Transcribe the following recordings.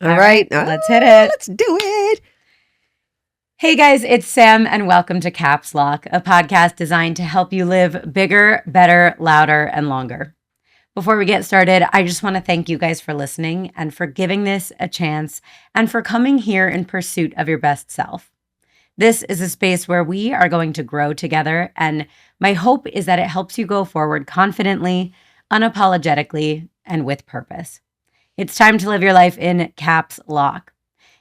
All right. Let's hit it. Let's do it. Hey guys, it's Sam and welcome to Caps Lock, a podcast designed to help you live bigger, better, louder, and longer. Before we get started, I just want to thank you guys for listening and for giving this a chance and for coming here in pursuit of your best self. This is a space where we are going to grow together, and my hope is that it helps you go forward confidently, unapologetically, and with purpose. It's time to live your life in Caps Lock.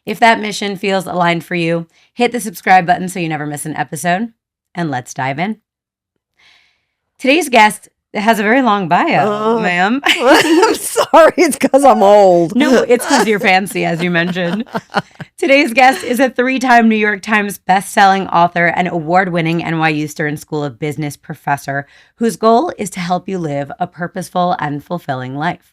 If that mission feels aligned for you, hit the subscribe button so you never miss an episode, and let's dive in. Today's guest has a very long bio, ma'am. I'm sorry, it's because I'm old. No, it's because you're fancy, as you mentioned. Today's guest is a 3-time New York Times bestselling author and award-winning NYU Stern School of Business professor whose goal is to help you live a purposeful and fulfilling life.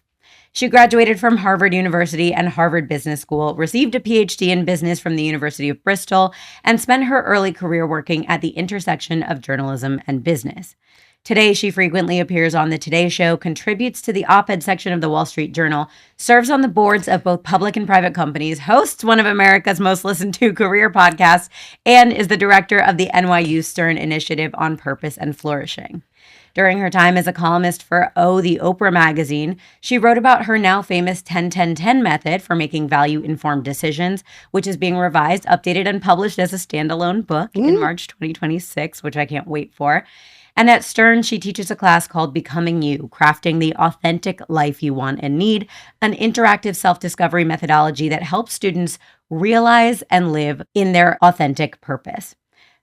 She graduated from Harvard University and Harvard Business School, received a PhD in business from the University of Bristol, and spent her early career working at the intersection of journalism and business. Today, she frequently appears on The Today Show, contributes to the op-ed section of the Wall Street Journal, serves on the boards of both public and private companies, hosts one of America's most listened to career podcasts, and is the director of the NYU Stern Initiative on Purpose and Flourishing. During her time as a columnist for the Oprah magazine, she wrote about her now famous 10-10-10 method for making value-informed decisions, which is being revised, updated, and published as a standalone book in March 2026, which I can't wait for. And at Stern, she teaches a class called Becoming You, Crafting the Authentic Life You Want and Need, an interactive self-discovery methodology that helps students realize and live in their authentic purpose.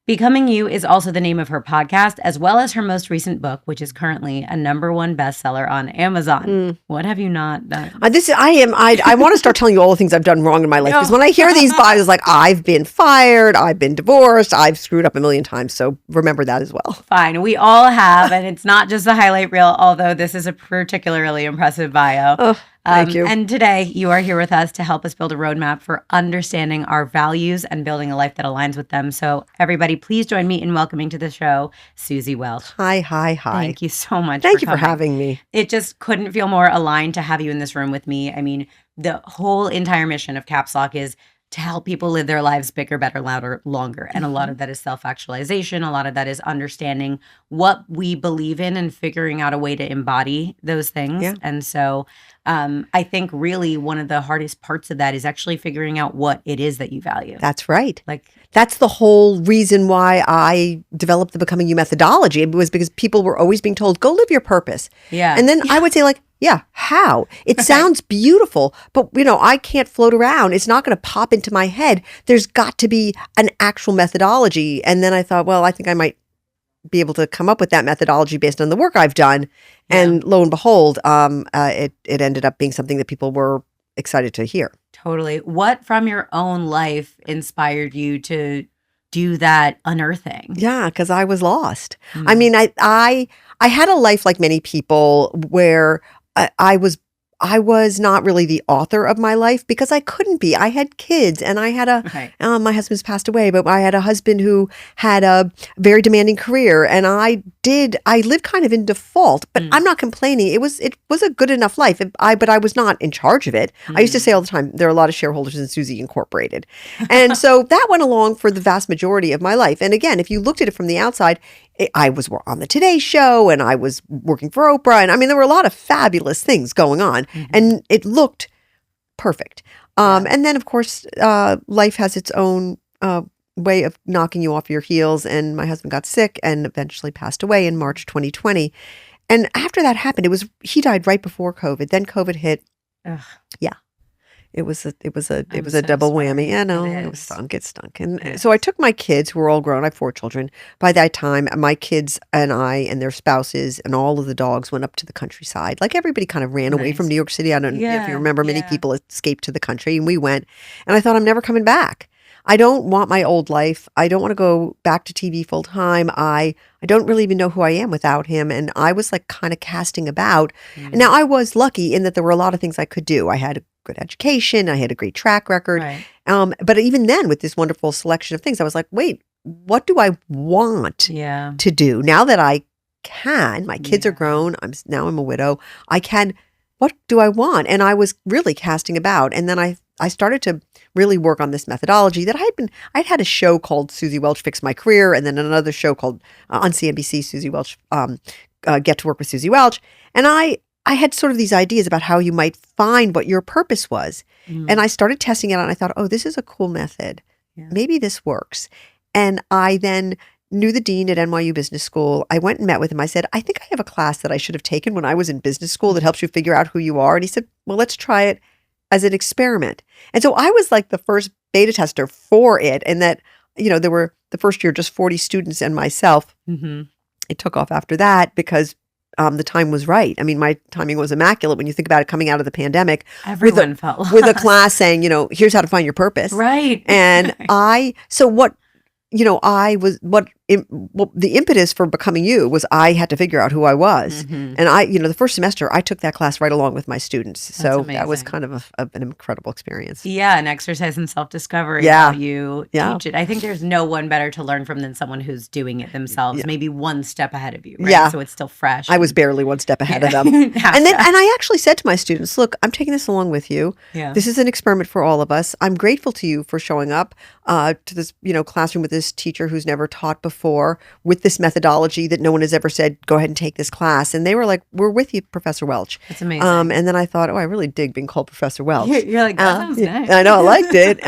Becoming You is also the name of her podcast, as well as her most recent book, which is currently a #1 bestseller on Amazon. What have you not done? I want to start telling you all the things I've done wrong in my life, because when I hear these bios, like I've been fired, I've been divorced, I've screwed up a million times. So remember that as well. Fine. We all have, and it's not just a highlight reel, although this is a particularly impressive bio. Oh, thank you. And today you are here with us to help us build a roadmap for understanding our values and building a life that aligns with them. So everybody, please join me in welcoming to the show, Suzy Welch. Hi. Thank you so much. Thank you for having me. It just couldn't feel more aligned to have you in this room with me. I mean, the whole entire mission of Caps Lock is to help people live their lives bigger, better, louder, longer. And a lot of that is self-actualization. A lot of that is understanding what we believe in and figuring out a way to embody those things. Yeah. And so I think really one of the hardest parts of that is actually figuring out what it is that you value. That's right. Like, that's the whole reason why I developed the Becoming You methodology. It was because people were always being told, go live your purpose. yeah. And then I would say, like, yeah, how? It sounds beautiful, but I can't float around. It's not going to pop into my head. There's got to be an actual methodology. And then I thought, well, I think I might be able to come up with that methodology based on the work I've done. Yeah. And lo and behold, it ended up being something that people were excited to hear. Totally. What from your own life inspired you to do that unearthing? Yeah, because I was lost. I mean, I had a life like many people where I was not really the author of my life because I couldn't be. I had kids and I had my husband's passed away, but I had a husband who had a very demanding career, and I lived kind of in default, but I'm not complaining. It was a good enough life, but I was not in charge of it. I used to say all the time, there are a lot of shareholders in Suzy Incorporated. And so that went along for the vast majority of my life. And again, if you looked at it from the outside, I was on the Today Show and I was working for Oprah. And I mean, there were a lot of fabulous things going on and it looked perfect. And then, of course, life has its own way of knocking you off your heels. And my husband got sick and eventually passed away in March 2020. And after that happened, he died right before COVID. Then COVID hit. Ugh. Yeah. It was a double whammy. Yeah, no, it stunk. And so I took my kids, who were all grown. I have 4 children. By that time, my kids and I and their spouses and all of the dogs went up to the countryside. Like everybody kind of ran away from New York City. I don't know if you remember, many people escaped to the country, and we went. And I thought, I'm never coming back. I don't want my old life. I don't want to go back to TV full time. I don't really even know who I am without him. And I was like kind of casting about. And now I was lucky in that there were a lot of things I could do. I had a good education. I had a great track record. Right. But even then, with this wonderful selection of things, I was like, wait, what do I want to do? Now that I can, my kids are grown. I'm a widow. I can, what do I want? And I was really casting about. And then I started to really work on this methodology that I'd had a show called Suzy Welch Fix My Career, and then another show called on CNBC, Suzy Welch, Get to Work with Suzy Welch. And I had sort of these ideas about how you might find what your purpose was. And I started testing it out and I thought, oh, this is a cool method. Yeah. Maybe this works. And I then knew the dean at NYU Business School. I went and met with him. I said, I think I have a class that I should have taken when I was in business school that helps you figure out who you are. And he said, well, let's try it as an experiment. And so I was like the first beta tester for it. And that, there were the first year just 40 students and myself. It took off after that because the time was right. I mean, my timing was immaculate when you think about it coming out of the pandemic. Everyone felt lost. With a class saying, here's how to find your purpose. Right. And the impetus for becoming you was I had to figure out who I was. And the first semester I took that class right along with my students. So that was kind of an incredible experience. Yeah. An exercise in self-discovery. How you teach it. I think there's no one better to learn from than someone who's doing it themselves, maybe one step ahead of you. Right? Yeah. So it's still fresh. I was barely one step ahead of them. And I actually said to my students, look, I'm taking this along with you. Yeah. This is an experiment for all of us. I'm grateful to you for showing up to this, classroom with this teacher who's never taught before, with this methodology that no one has ever said, go ahead and take this class. And they were like, we're with you, Professor Welch. That's amazing. And then I thought, I really dig being called Professor Welch. You're like, that sounds nice. I know, I liked it.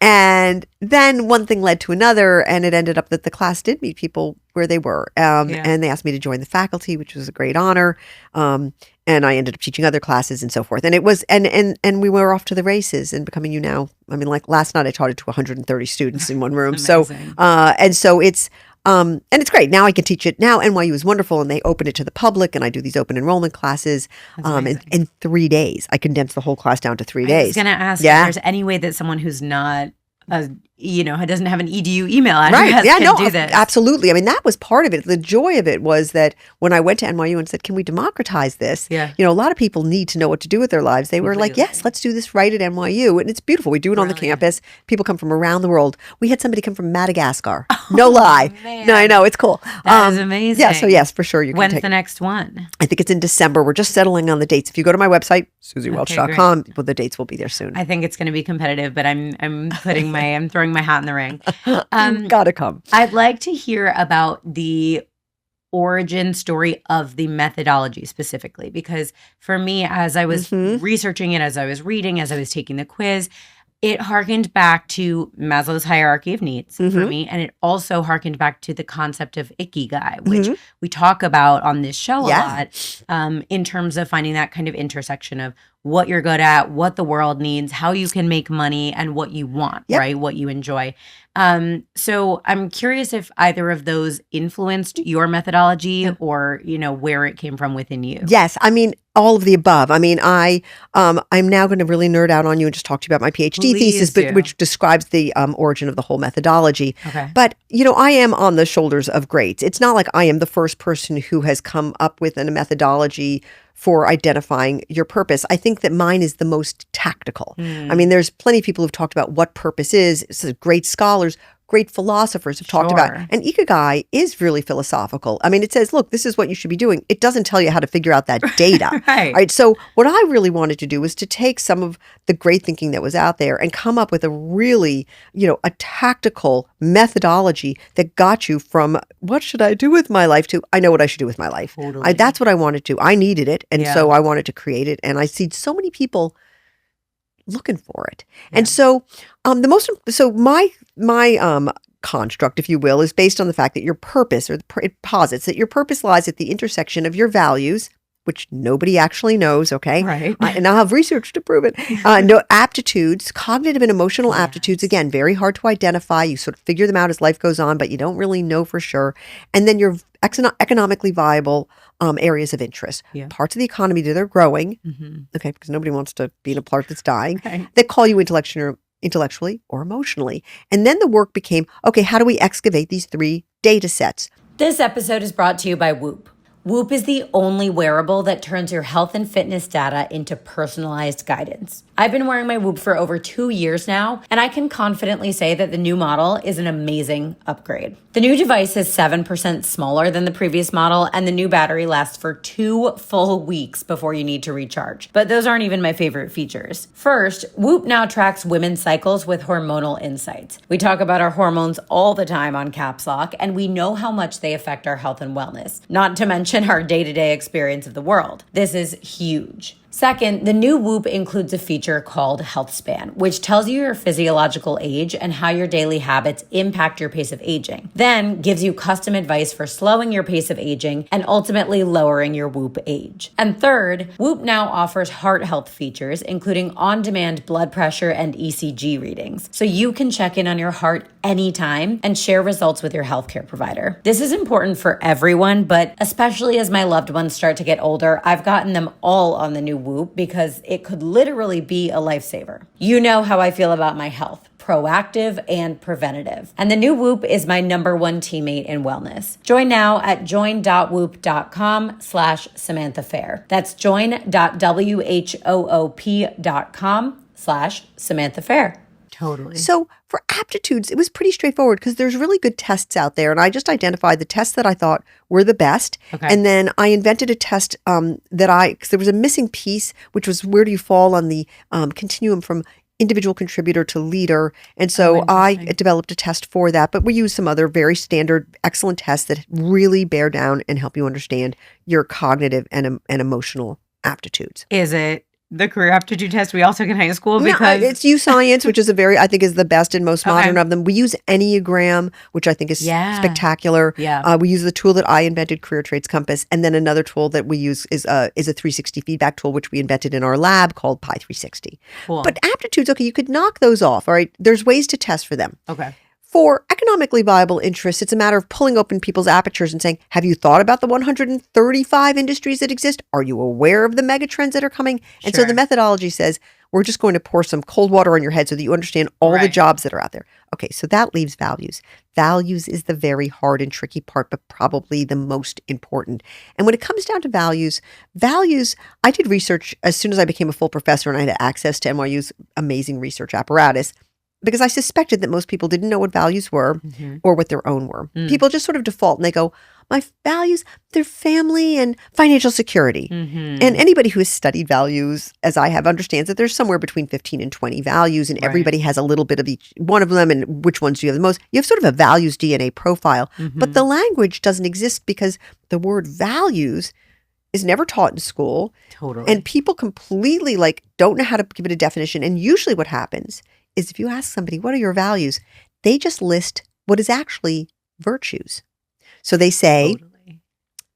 And then one thing led to another, and it ended up that the class did meet people where they were. And they asked me to join the faculty, which was a great honor. And I ended up teaching other classes and so forth. And it was, and we were off to the races and becoming you now. I mean, like last night I taught it to 130 students in one room. So it's, and it's great. Now I can teach it. Now NYU is wonderful, and they open it to the public, and I do these open enrollment classes in 3 days. I condense the whole class down to 3 days. I was going to ask if there's any way that someone who's not doesn't have an EDU email address can do this. Absolutely. I mean, that was part of it. The joy of it was that when I went to NYU and said, can we democratize this? Yeah. A lot of people need to know what to do with their lives. They were like, yes, let's do this right at NYU. And it's beautiful. We do it on the campus. People come from around the world. We had somebody come from Madagascar. No lie. Man. No, I know. It's cool. That is amazing. Yeah. So yes, for sure. When's the next one? I think it's in December. We're just settling on the dates. If you go to my website, SuzyWelch.com, the dates will be there soon. I think it's going to be competitive, but I'm throwing my hat in the ring. Gotta come. I'd like to hear about the origin story of the methodology specifically, because for me, as I was researching it, as I was reading, as I was taking the quiz, it harkened back to Maslow's hierarchy of needs for me. And it also harkened back to the concept of ikigai, which we talk about on this show a lot in terms of finding that kind of intersection of what you're good at, what the world needs, how you can make money, and what you want, right? What you enjoy. So I'm curious if either of those influenced your methodology or, where it came from within you. Yes. I mean, all of the above. I mean, I'm now going to really nerd out on you and just talk to you about my PhD thesis, which describes the origin of the whole methodology. Okay. But, I am on the shoulders of greats. It's not like I am the first person who has come up with a methodology for identifying your purpose. I think that mine is the most tactical. I mean, there's plenty of people who've talked about what purpose is. So great scholars, great philosophers have talked about. And ikigai is really philosophical. I mean, it says, look, this is what you should be doing. It doesn't tell you how to figure out that data. Right. So what I really wanted to do was to take some of the great thinking that was out there and come up with a really, a tactical methodology that got you from what should I do with my life to I know what I should do with my life. Totally. That's what I wanted to. I needed it. And so I wanted to create it. And I see so many people looking for it. And so my construct, if you will, is based on the fact that your purpose, it posits that your purpose lies at the intersection of your values, which nobody actually knows, okay? Right. And I'll have research to prove it. No aptitudes, cognitive and emotional aptitudes, again, very hard to identify. You sort of figure them out as life goes on, but you don't really know for sure. And then your economically viable areas of interest, parts of the economy that are growing, okay, because nobody wants to be in a part that's dying, that call you intellectually or emotionally. And then the work became, okay, how do we excavate these 3 data sets? This episode is brought to you by Whoop. Whoop is the only wearable that turns your health and fitness data into personalized guidance. I've been wearing my Whoop for over 2 years now, and I can confidently say that the new model is an amazing upgrade. The new device is 7% smaller than the previous model, and the new battery lasts for 2 full weeks before you need to recharge. But those aren't even my favorite features. First, Whoop now tracks women's cycles with hormonal insights. We talk about our hormones all the time on Caps Lock, and we know how much they affect our health and wellness, not to mention our day-to-day experience of the world. This is huge. Second, the new Whoop includes a feature called Health Span, which tells you your physiological age and how your daily habits impact your pace of aging. Then gives you custom advice for slowing your pace of aging and ultimately lowering your Whoop age. And third, Whoop now offers heart health features, including on-demand blood pressure and ECG readings, so you can check in on your heart anytime and share results with your healthcare provider. This is important for everyone, but especially as my loved ones start to get older, I've gotten them all on the new Whoop because it could literally be a lifesaver. You know how I feel about my health, proactive and preventative. And the new Whoop is my #1 teammate in wellness. Join now at join.whoop.com/Samantha Fair. That's join.whoop.com/Samantha Fair. Totally. So for aptitudes, it was pretty straightforward because there's really good tests out there. And I just identified the tests that I thought were the best. Okay. And then I invented a test because there was a missing piece, which was where do you fall on the continuum from individual contributor to leader. And so I developed a test for that. But we use some other very standard, excellent tests that really bear down and help you understand your cognitive and emotional aptitudes. Is it the career aptitude test we all took in high school? Because it's U-Science, which is I think is the best and most modern of them. We use Enneagram, which I think is spectacular. Yeah. We use the tool that I invented, Career Traits Compass. And then another tool that we use is a 360 feedback tool, which we invented in our lab called Pi 360. Cool. But aptitudes, okay, you could knock those off. All right. There's ways to test for them. Okay. For economically viable interests, it's a matter of pulling open people's apertures and saying, have you thought about the 135 industries that exist? Are you aware of the mega trends that are coming? And so the methodology says, we're just going to pour some cold water on your head so that you understand all the jobs that are out there. Okay, so that leaves values. Values is the very hard and tricky part, but probably the most important. And when it comes down to values, I did research as soon as I became a full professor and I had access to NYU's amazing research apparatus, because I suspected that most people didn't know what values were or what their own were. People just sort of default and they go, my values, they're family and financial security. And anybody who has studied values, as I have, understands that there's somewhere between 15 and 20 values, and everybody has a little bit of each one of them, and which ones do you have the most. You have sort of a values DNA profile, but the language doesn't exist because the word values is never taught in school. Totally. And people completely don't know how to give it a definition. And usually what happens is if you ask somebody, what are your values? They just list what is actually virtues. So they say,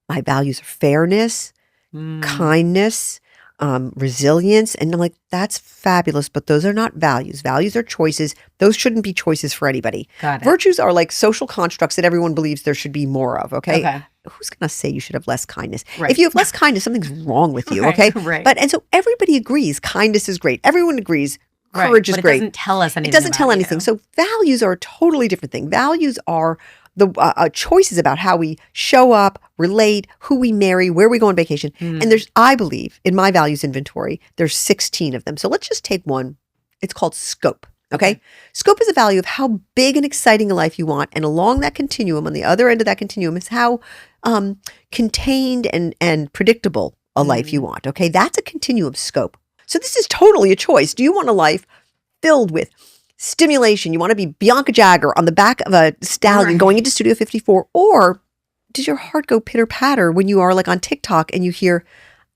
my values are fairness, kindness, resilience. And I'm like, that's fabulous, but those are not values. Values are choices. Those shouldn't be choices for anybody. Got it. Virtues are like social constructs that everyone believes there should be more of, okay? Who's going to say you should have less kindness? Right. If you have less kindness, something's wrong with you, okay? Right. And so everybody agrees kindness is great. Everyone agrees courage is but great. It doesn't tell us anything. It doesn't tell about anything. you. So values are a totally different thing. Values are the choices about how we show up, relate, who we marry, where we go on vacation. And I believe, in my values inventory, there's 16 of them. So let's just take one. It's called scope. Okay. Scope is a value of how big and exciting a life you want. And along that continuum, on the other end of that continuum, is how contained and predictable a life you want. Okay. That's a continuum scope. So this is totally a choice. Do you want a life filled with stimulation? You want to be Bianca Jagger on the back of a stallion going into Studio 54? Or does your heart go pitter patter when you are on TikTok and you hear,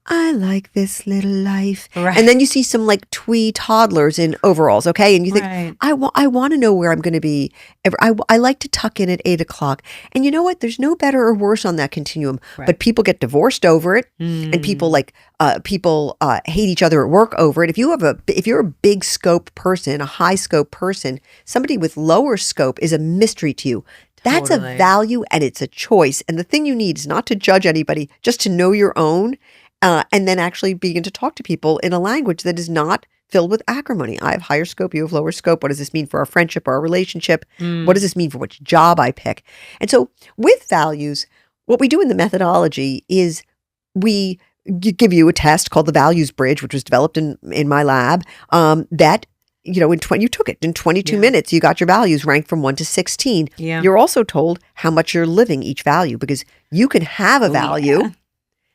I like this little life. Right. And then you see some twee toddlers in overalls, okay? And you think, Right. I want to know where I'm going to be. I like to tuck in at 8 o'clock. And you know what? There's no better or worse on that continuum. Right. But people get divorced over it. And people hate each other at work over it. If you're a big scope person, a high scope person, somebody with lower scope is a mystery to you. That's Totally. a value and it's a choice. And the thing you need is not to judge anybody, just to know your own. And then actually begin to talk to people in a language that is not filled with acrimony. I have higher scope, you have lower scope. What does this mean for our friendship or our relationship? What does this mean for which job I pick? And so with values, what we do in the methodology is we give you a test called the Values Bridge, which was developed in my lab, that you took it in 22 minutes. You got your values ranked from 1 to 16. Yeah. You're also told how much you're living each value, because you can have a value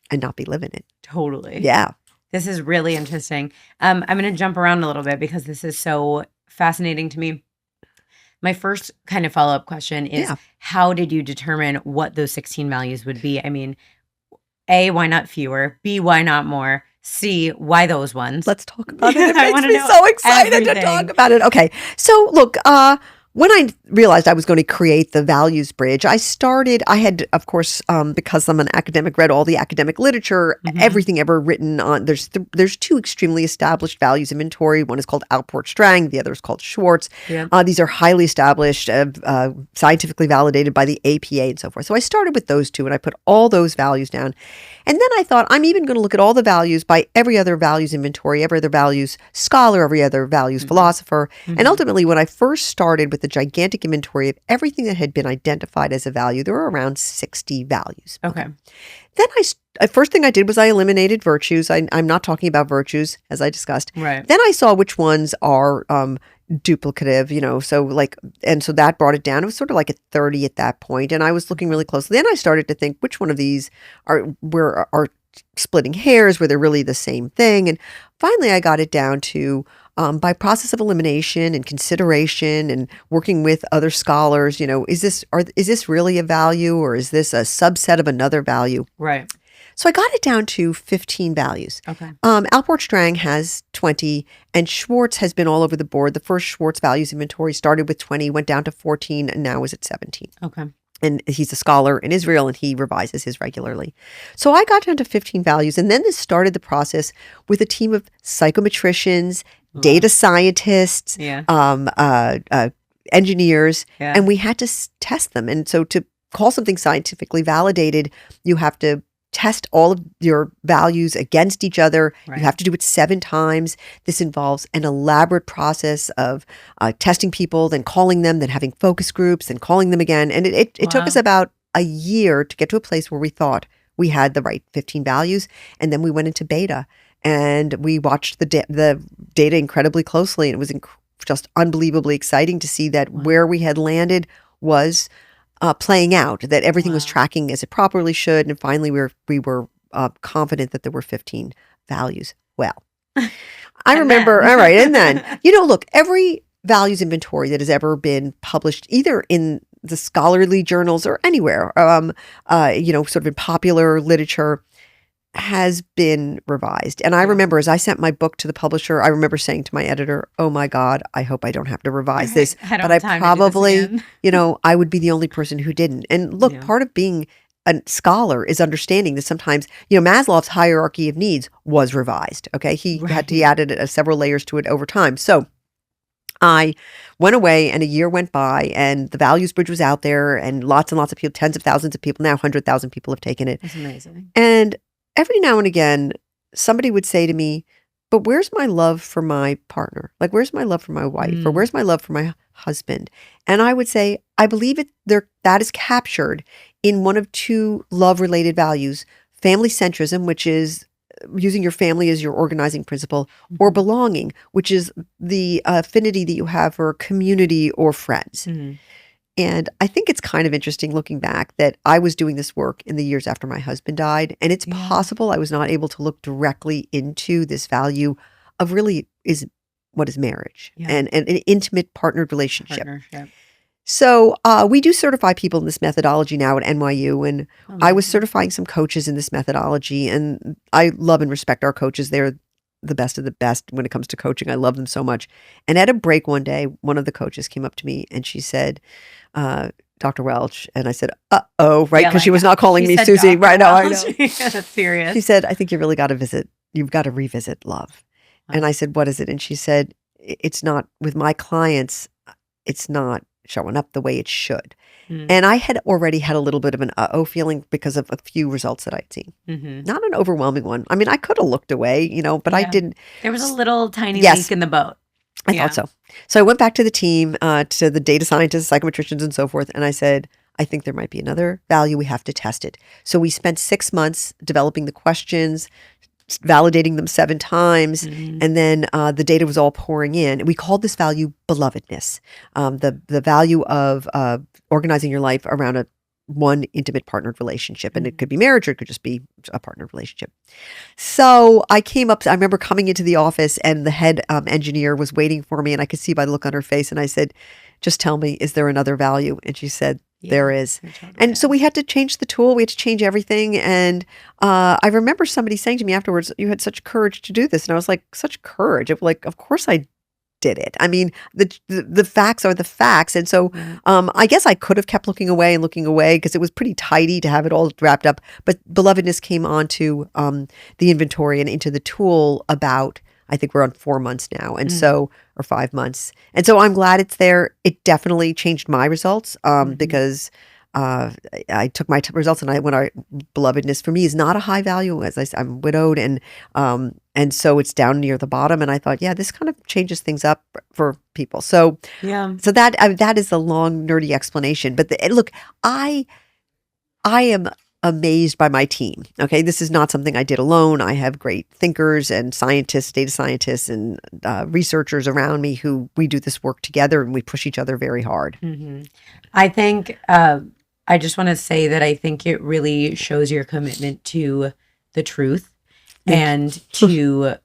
and not be living it. Totally. Yeah. This is really interesting. I'm going to jump around a little bit because this is so fascinating to me. My first kind of follow-up question is, how did you determine what those 16 values would be? I mean, A, why not fewer? B, why not more? C, why those ones? Let's talk about it. It makes me so excited to talk about it. Okay. So look, when I realized I was going to create the Values Bridge, I had, of course, because I'm an academic, read all the academic literature, everything ever written on, there's two extremely established values inventory. One is called Alport-Strang, the other is called Schwartz. Yeah. These are highly established, scientifically validated by the APA and so forth. So I started with those two and I put all those values down. And then I thought, I'm even going to look at all the values by every other values inventory, every other values scholar, every other values philosopher. And ultimately, when I first started with the gigantic inventory of everything that had been identified as a value, there were around 60 values. Okay. Then first thing I did was I eliminated virtues. I'm not talking about virtues, as I discussed. Right. Then I saw which ones are duplicative, so that brought it down. It was sort of like at 30 at that point, and I was looking really closely. Then I started to think, which one of these are splitting hairs, where they're really the same thing. And finally, I got it down to, by process of elimination and consideration and working with other scholars, is this really a value, or is this a subset of another value? Right. So I got it down to 15 values. Okay. Alport-Strang has 20, and Schwartz has been all over the board. The first Schwartz values inventory started with 20, went down to 14, and now is at 17. Okay. And he's a scholar in Israel, and he revises his regularly. So I got down to 15 values, and then this started the process with a team of psychometricians, data scientists, engineers, and we had to test them. And so to call something scientifically validated, you have to test all of your values against each other. Right. You have to do it 7 times. This involves an elaborate process of testing people, then calling them, then having focus groups, then calling them again. And it took us about a year to get to a place where we thought we had the right 15 values. And then we went into beta and we watched the data incredibly closely. And it was just unbelievably exciting to see that where we had landed was playing out, that everything was tracking as it properly should. And finally, we were confident that there were 15 values. Well, I remember, all right, and then, look, every values inventory that has ever been published, either in the scholarly journals or anywhere, sort of in popular literature, has been revised. And I remember, as I sent my book to the publisher, I remember saying to my editor, oh my God, I hope I don't have to revise this. But I probably, I would be the only person who didn't. And look, part of being a scholar is understanding that sometimes, Maslow's hierarchy of needs was revised. Okay. He added several layers to it over time. So I went away and a year went by and the Values Bridge was out there and lots of people, tens of thousands of people, now 100,000 people have taken it. That's amazing. And every now and again, somebody would say to me, but where's my love for my partner? Like, where's my love for my wife? Or where's my love for my husband? And I would say, I believe that is captured in one of 2 love-related values, family centrism, which is using your family as your organizing principle, or belonging, which is the affinity that you have for community or friends. And I think it's kind of interesting looking back that I was doing this work in the years after my husband died. And it's possible I was not able to look directly into this value of really what is marriage and an intimate partnered relationship. So we do certify people in this methodology now at NYU. And I was certifying some coaches in this methodology. And I love and respect our coaches. They're the best of the best when it comes to coaching. I love them so much. And at a break one day, one of the coaches came up to me and she said, Dr. Welch. And I said, uh-oh, right? Because she was not calling me Suzy. Right. No, I know. That's serious. She said, I think you really got to you've got to revisit love. And I said, what is it? And she said, it's not, with my clients, it's not showing up the way it should. And I had already had a little bit of an feeling because of a few results that I'd seen. Not an overwhelming one. I mean, I could have looked away, but I didn't. There was a little tiny leak in the boat. I thought so. So I went back to the team, to the data scientists, psychometricians, and so forth. And I said, I think there might be another value. We have to test it. So we spent 6 months developing the questions, validating them 7 times, and then the data was all pouring in. We called this value belovedness, the value of organizing your life around one intimate partnered relationship. And it could be marriage or it could just be a partnered relationship. So I remember coming into the office and the head engineer was waiting for me, and I could see by the look on her face. And I said, just tell me, is there another value? And she said, there is. And so we had to change the tool. We had to change everything. And I remember somebody saying to me afterwards, you had such courage to do this. And I was like, such courage? Like, of course I did it. I mean, the facts are the facts. And so I guess I could have kept looking away because it was pretty tidy to have it all wrapped up. But belovedness came onto the inventory and into the tool about, I think we're on 4 months now. And so, or 5 months. And so I'm glad it's there. It definitely changed my results because I took my results, and belovedness for me is not a high value. As I said, I'm widowed, and so it's down near the bottom. And I thought, yeah, this kind of changes things up for people. So so that is a long nerdy explanation. But look, I am amazed by my team. Okay, this is not something I did alone. I have great thinkers and scientists, data scientists, and researchers around me who we do this work together, and we push each other very hard. I think I just want to say that I think it really shows your commitment to the truth and to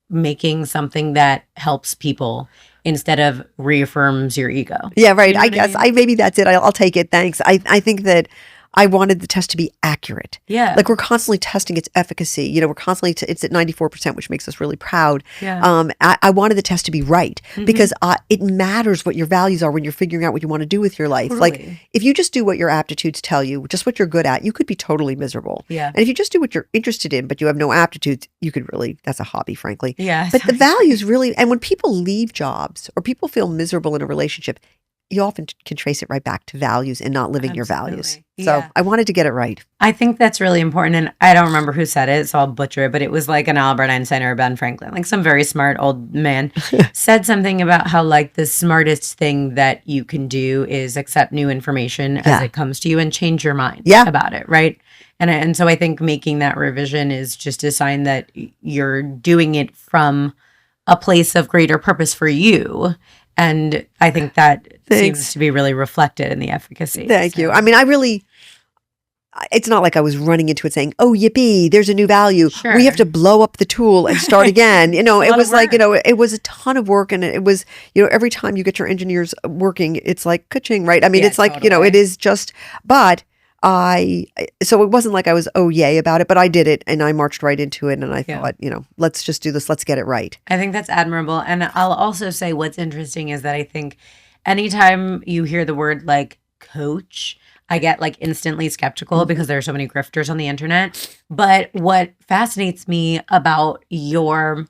making something that helps people instead of reaffirms your ego. Yeah, right. You know I guess mean? maybe that's it. I'll take it. Thanks. I think that I wanted the test to be accurate. Yeah. Like, we're constantly testing its efficacy. We're constantly, it's at 94%, which makes us really proud. Yeah. I wanted the test to be right because it matters what your values are when you're figuring out what you want to do with your life. Totally. Like, if you just do what your aptitudes tell you, just what you're good at, you could be totally miserable. Yeah. And if you just do what you're interested in, but you have no aptitudes, you could really, that's a hobby, frankly. Yeah. But the values really, and when people leave jobs or people feel miserable in a relationship, you often can trace it right back to values and not living your values. So I wanted to get it right. I think that's really important. And I don't remember who said it, so I'll butcher it, but it was like an Albert Einstein or Ben Franklin, like some very smart old man said something about how, like, the smartest thing that you can do is accept new information as it comes to you and change your mind about it. Right. And so I think making that revision is just a sign that you're doing it from a place of greater purpose for you. And I think that seems to be really reflected in the efficacy. Thank you. I mean, it's not like I was running into it saying, oh, yippee, there's a new value. Sure. We have to blow up the tool and start again. It was like, it was a ton of work. And it was, every time you get your engineers working, it's like ka-ching, right? I mean, it's like, it is just, but so it wasn't like I was, oh, yay about it, but I did it and I marched right into it. And I thought, let's just do this. Let's get it right. I think that's admirable. And I'll also say what's interesting is that I think anytime you hear the word like coach, I get like instantly skeptical because there are so many grifters on the internet. But what fascinates me about your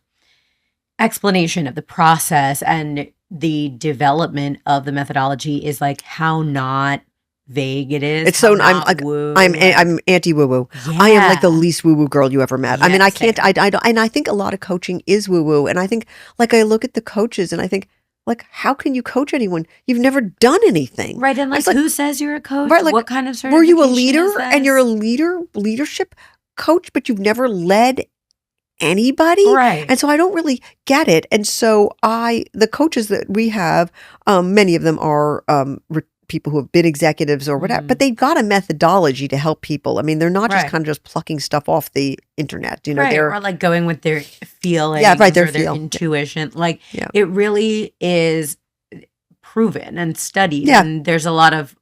explanation of the process and the development of the methodology is like how not vague it is. It's so I'm anti woo woo. Yeah. I am like the least woo woo girl you ever met. I mean, I same. can't. I don't. And I think a lot of coaching is woo woo. And I think, like, I look at the coaches and I think, like, how can you coach anyone? You've never done anything, Right. And like, who says you're a coach? Right, like, what kind of certification were you a leader is this? and you're a leadership coach, but you've never led anybody? Right. And so I don't really get it. And so the coaches that we have, many of them are people who have been executives or whatever, but they've got a methodology to help people. I mean, they're not just kind of just plucking stuff off the internet. They're or like going with their feelings, their intuition. Like it really is proven and studied, and there's a lot of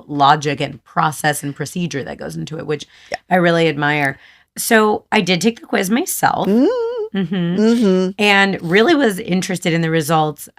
logic and process and procedure that goes into it, which I really admire. So I did take the quiz myself. And really was interested in the results.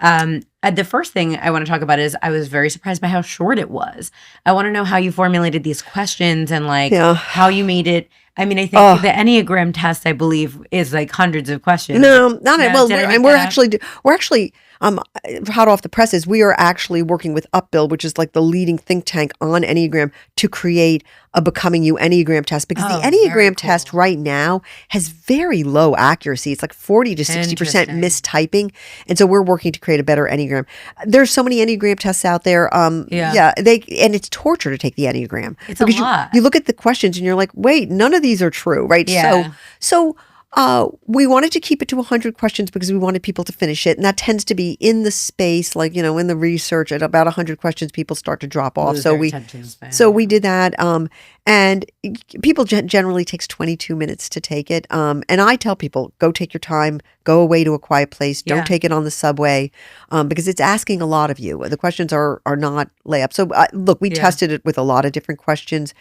The first thing I want to talk about is I was very surprised by how short it was. I want to know how you formulated these questions and like how you made it. I mean, I think the Enneagram test, I believe, is like hundreds of questions. No, not it. Well, we're actually hot off the presses, we are actually working with Upbuild, which is like the leading think tank on Enneagram, to create a Becoming You Enneagram test, because the Enneagram test right now has very low accuracy. It's like 40 to 60% mistyping. And so we're working to create a better Enneagram. There's so many Enneagram tests out there. And it's torture to take the Enneagram. It's because a lot. You look at the questions and you're like, wait, none of these are true, right? Yeah. So we wanted to keep it to 100 questions because we wanted people to finish it. And that tends to be in the space, like, in the research, at about 100 questions, people start to drop off. So we did that. And people generally takes 22 minutes to take it. And I tell people, go take your time, go away to a quiet place. Don't take it on the subway, because it's asking a lot of you. The questions are not layup. So look, we tested it with a lot of different questions,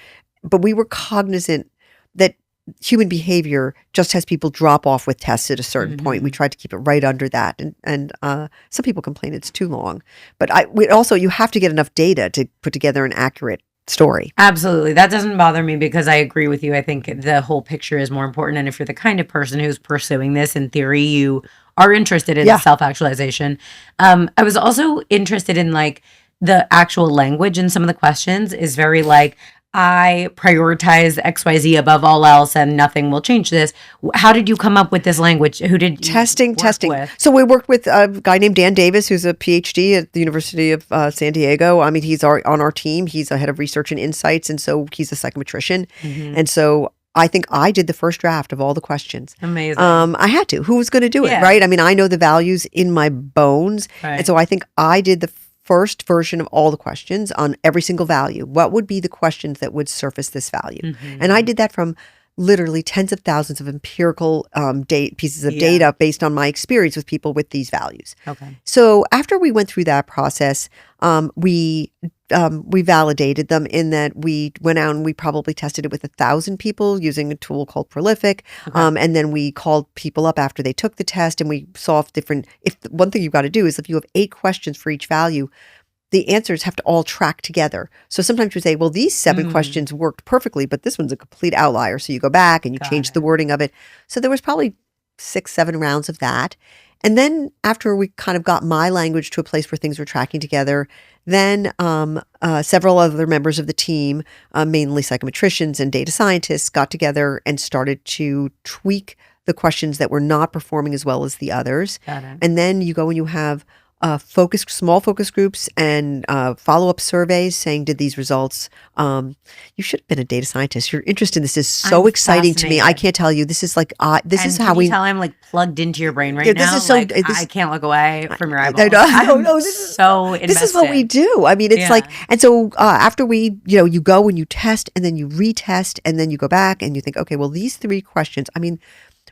but we were cognizant that human behavior just has people drop off with tests at a certain point. We tried to keep it right under that. And some people complain it's too long. But you have to get enough data to put together an accurate story. Absolutely. That doesn't bother me because I agree with you. I think the whole picture is more important. And if you're the kind of person who's pursuing this, in theory, you are interested in self-actualization. I was also interested in like the actual language in some of the questions is very like, I prioritize XYZ above all else and nothing will change this. How did you come up with this language? Who did you testing with? So we worked with a guy named Dan Davis, who's a PhD at the University of San Diego. I mean, he's on our team. He's a head of research and insights, and so he's a psychometrician. And so I think I did the first draft of all the questions. Amazing. I had to. Who was going to do it, right? I mean, I know the values in my bones. And so I think I did the first version of all the questions on every single value. What would be the questions that would surface this value? And I did that from literally tens of thousands of empirical pieces of data based on my experience with people with these values. Okay. So after we went through that process, we validated them in that we went out and we probably tested it with 1,000 people using a tool called Prolific. And then we called people up after they took the test, and we saw one thing you've got to do is if you have 8 questions for each value, the answers have to all track together. So sometimes we say, well, these 7 questions worked perfectly, but this one's a complete outlier. So you go back and you change the wording of it. So there was probably 6-7 rounds of that. And then after we kind of got my language to a place where things were tracking together, then several other members of the team, mainly psychometricians and data scientists, got together and started to tweak the questions that were not performing as well as the others. And then you go and you have small focus groups and follow-up surveys saying, did these results, you should have been a data scientist. Your interest in this is so exciting to me. I can't tell you. This is like, this is how we tell I'm like plugged into your brain right now. This is so, like, I can't look away from your eyeballs. This is what we do. I mean, it's like, and so after you go and you test and then you retest and then you go back and you think, okay, well, these 3 questions, I mean,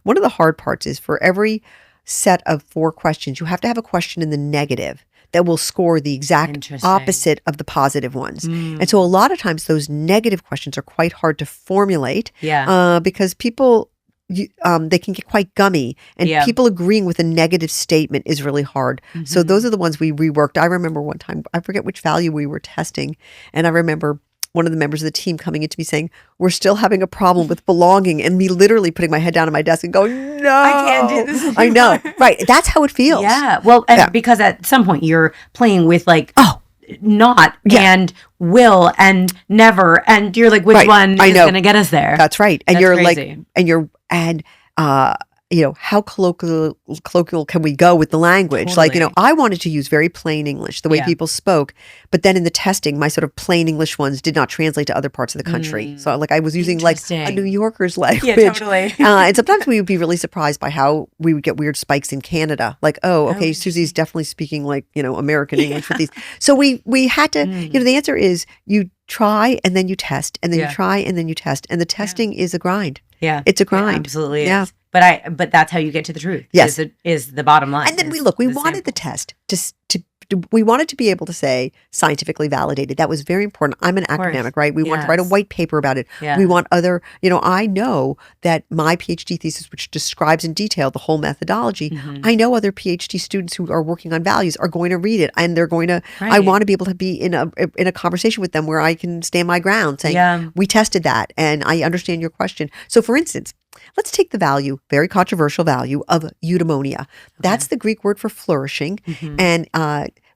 one of the hard parts is for every set of 4 questions, you have to have a question in the negative that will score the exact opposite of the positive ones. And so a lot of times those negative questions are quite hard to formulate because people, they can get quite gummy, and people agreeing with a negative statement is really hard. So those are the ones we reworked. I remember one time, I forget which value we were testing, and I remember one of the members of the team coming into me saying, we're still having a problem with belonging, and me literally putting my head down on my desk and going, no, I can't do this anymore. I know. Right. That's how it feels. Yeah. Well, because at some point you're playing with like, not and will and never. And you're like, which one is going to get us there? That's right. And That's you're crazy. how colloquial can we go with the language? Totally. Like, I wanted to use very plain English, the way people spoke, but then in the testing, my sort of plain English ones did not translate to other parts of the country. So like I was using like a New Yorker's language. Yeah, totally. And sometimes we would be really surprised by how we would get weird spikes in Canada. Like, okay, Suzy's definitely speaking like, American English with these. So we had to, the answer is you try and then you test and then you try and then you test. And the testing is a grind. Yeah. It's a grind. It absolutely is. But that's how you get to the truth. Yes. Is the bottom line. And then we wanted the test we wanted to be able to say scientifically validated. That was very important. I'm an academic, right? We want to write a white paper about it. Yeah. We want other, I know that my PhD thesis, which describes in detail the whole methodology, I know other PhD students who are working on values are going to read it, and they're going to, I want to be able to be in a conversation with them where I can stand my ground saying, we tested that and I understand your question. So for instance, let's take the value, very controversial value of eudaimonia. That's the Greek word for flourishing. And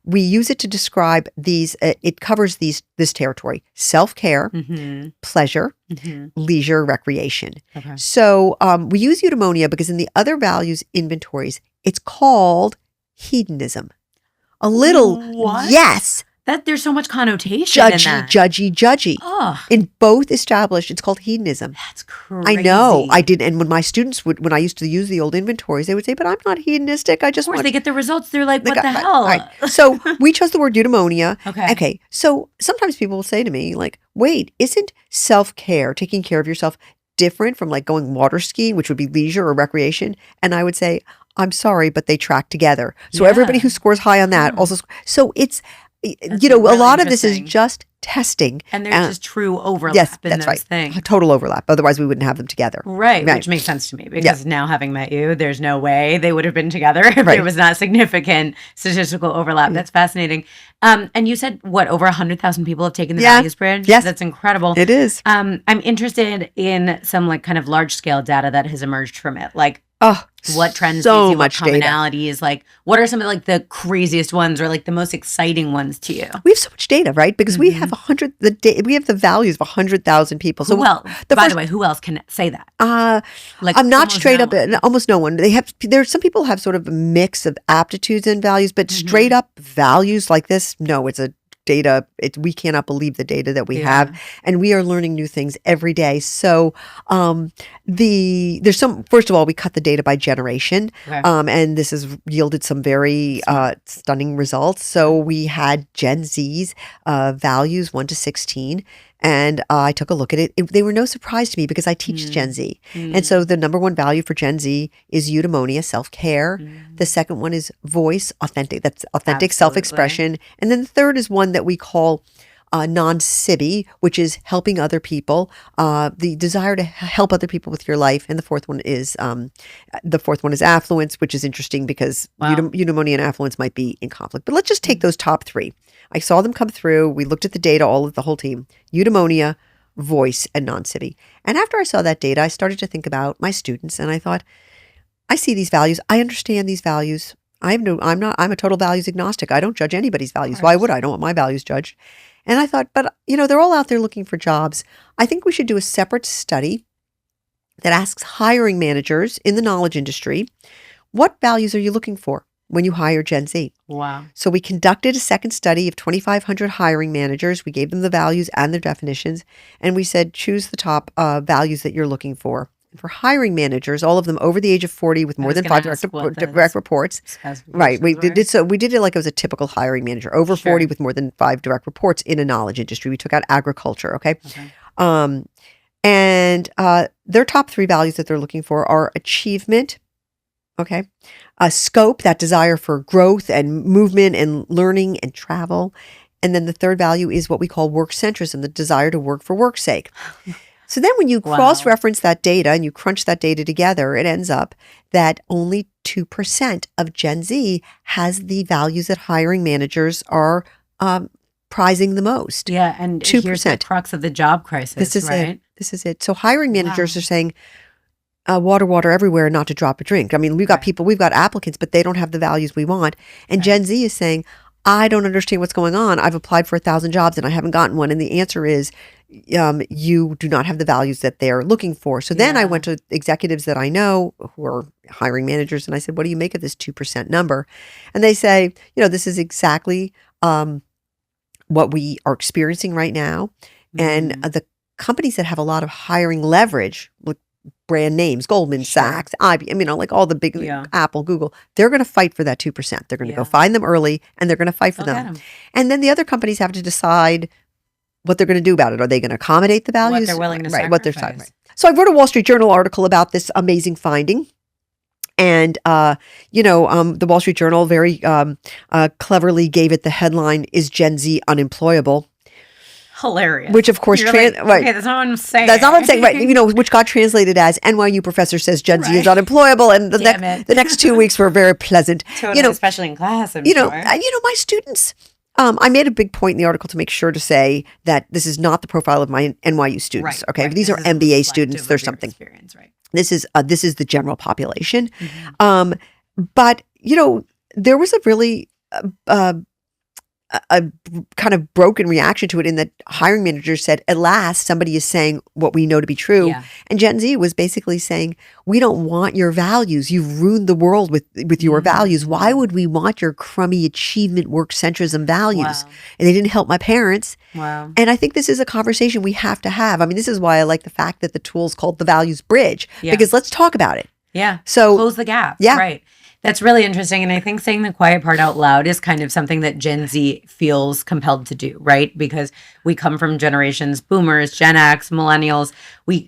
we use it to describe these, it covers this territory: self-care, pleasure, leisure, recreation. So we use eudaimonia because in the other values inventories, it's called hedonism. A little, What? yes. That there's so much connotation in that. Judgy. Oh, In both established, it's called hedonism. that's crazy. I know. I did. And when my students when I used to use the old inventories, they would say, but I'm not hedonistic. I just Of course, want they get the results. They're like, what the Right, hell? right. So we chose the word eudaimonia. Okay. So sometimes people will say to me, like, wait, isn't self-care, taking care of yourself, different from like going water skiing, which would be leisure or recreation? And I would say, I'm sorry, but they track together. So everybody who scores high on that also. So it's, That's a really lot of this is interesting. just testing. And there's just true overlap Yes, in that's those right. things. A total overlap. Otherwise, we wouldn't have them together. Right, which makes sense to me because now having met you, there's no way they would have been together if there was not significant statistical overlap. That's fascinating. And you said, what, over 100,000 people have taken the Values Bridge? Yes. That's incredible. It is. I'm interested in some like kind of large scale data that has emerged from it. Like what trends so do you see, what much data. commonalities, like what are some of like the craziest ones or like the most exciting ones to you? We have so much data, right? Because we have we have the values of 100,000 people. So By the way, who else can say that? Like I'm not almost straight no up. one. Almost no one. Some people have sort of a mix of aptitudes and values, but straight up values like this, no, it's a data. We cannot believe the data that we have, and we are learning new things every day. So there's some. First of all, we cut the data by generation, and this has yielded some very stunning results. So we had Gen Z's values 1 to 16. And I took a look at it. They were no surprise to me because I teach Gen Z. And so the number one value for Gen Z is eudaimonia, self-care. The second one is voice, authentic. That's authentic self-expression. And then the third is one that we call non-sibby, which is helping other people, the desire to help other people with your life. And the fourth one is affluence, which is interesting because eudaimonia and affluence might be in conflict. But let's just take those top three. I saw them come through. We looked at the data, the whole team: eudaimonia, voice, and non-sibby. And after I saw that data, I started to think about my students, and I thought, I see these values. I understand these values. I'm a total values agnostic. I don't judge anybody's values. Why would I? I don't want my values judged. And I thought, but they're all out there looking for jobs. I think we should do a separate study that asks hiring managers in the knowledge industry, what values are you looking for when you hire Gen Z? Wow. So we conducted a second study of 2,500 hiring managers. We gave them the values and their definitions. And we said, choose the top values that you're looking for. And for hiring managers, all of them over the age of 40 with more than 5 direct reports. Right. We did it like it was a typical hiring manager, over 40 with more than 5 direct reports in a knowledge industry. We took out agriculture. Okay. And their top 3 values that they're looking for are achievement. Okay. Scope, that desire for growth and movement and learning and travel. And then the third value is what we call work centrism, the desire to work for work's sake. So then when you cross-reference that data and you crunch that data together, it ends up that only 2% of Gen Z has the values that hiring managers are prizing the most. Yeah, and 2%. Here's the crux of the job crisis, This is it. So hiring managers are saying, water everywhere, not to drop a drink. I mean, we've got we've got applicants, but they don't have the values we want. And Gen Z is saying, I don't understand what's going on. I've applied for 1,000 jobs and I haven't gotten one. And the answer is, you do not have the values that they're looking for. So then I went to executives that I know who are hiring managers, and I said, what do you make of this 2% number? And they say, this is exactly what we are experiencing right now. And the companies that have a lot of hiring leverage, like brand names, Goldman Sachs, IBM, like all the big Apple, Google, they're going to fight for that 2%. They're going to go find them early and they're going to fight for them. And then the other companies have to decide what they're going to do about it. Are they going to accommodate the values? What they're willing to sacrifice. What they're right. So I wrote a Wall Street Journal article about this amazing finding. And, the Wall Street Journal very cleverly gave it the headline, "Is Gen Z unemployable?" Hilarious. Which of course, right. Okay, that's not what I'm saying. That's not what I'm saying, right? Which got translated as NYU professor says Gen Z is unemployable, and the next 2 weeks were very pleasant. Totally, especially in class. I'm sure. My students. I made a big point in the article to make sure to say that this is not the profile of my NYU students. Right, okay, right. These this are MBA students. There's something. Right. This is the general population. Mm-hmm. But, there was a really a kind of broken reaction to it in that hiring manager said, at last, somebody is saying what we know to be true. Yeah. And Gen Z was basically saying, we don't want your values. You've ruined the world with your values. Why would we want your crummy achievement, work centrism values? Wow. And they didn't help my parents. Wow. And I think this is a conversation we have to have. I mean, this is why I like the fact that the tool's called the Values Bridge, Yeah. because let's talk about it. Yeah. So close the gap. Yeah. Right. That's really interesting. And I think saying the quiet part out loud is kind of something that Gen Z feels compelled to do, right? Because we come from generations, boomers, Gen X, millennials.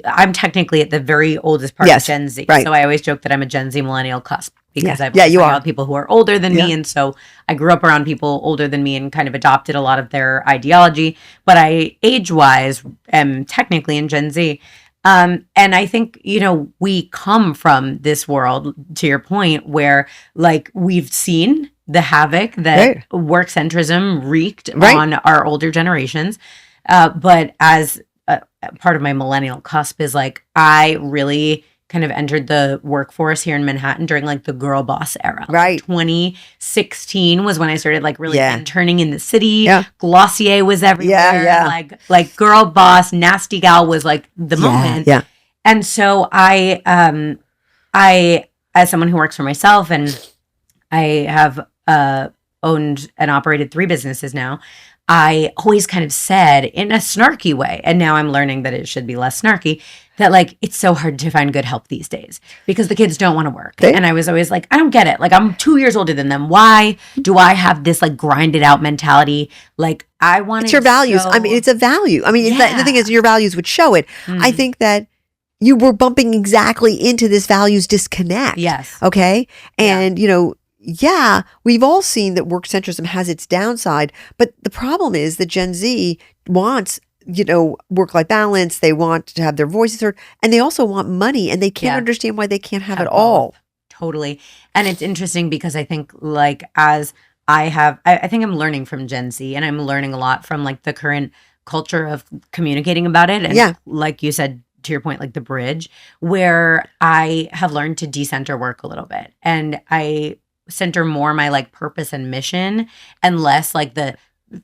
I'm technically at the very oldest part of Gen Z. Right. So I always joke that I'm a Gen Z millennial cusp because I've you hung out are. with people who are older than me. And so I grew up around people older than me and kind of adopted a lot of their ideology. But I, age-wise, am technically in Gen Z. And I think, we come from this world, to your point, where like we've seen the havoc that work centrism wreaked on our older generations. But as part of my millennial cusp is like, I really kind of entered the workforce here in Manhattan during like the girl boss era. Right. 2016 was when I started like really interning in the city. Yeah. Glossier was everywhere. Yeah. Like girl boss, nasty gal was like the moment. Yeah. And so I, as someone who works for myself, and I have owned and operated 3 businesses now, I always kind of said in a snarky way, and now I'm learning that it should be less snarky, that like it's so hard to find good help these days because the kids don't want to work. And I was always like, I don't get it. Like I'm 2 years older than them. Why do I have this like grinded out mentality? Like I want It's your values. I mean, it's a value. I mean, the thing is, your values would show it. I think that you were bumping exactly into this values disconnect. Yes. Okay. And, we've all seen that work centrism has its downside, but the problem is that Gen Z wants, work-life balance. They want to have their voices heard, and they also want money, and they can't understand why they can't have it all. Totally. And it's interesting because I think like as I think I'm learning from Gen Z, and I'm learning a lot from like the current culture of communicating about it. And like you said, to your point, like the bridge, where I have learned to decenter work a little bit. And I center more my like purpose and mission and less like the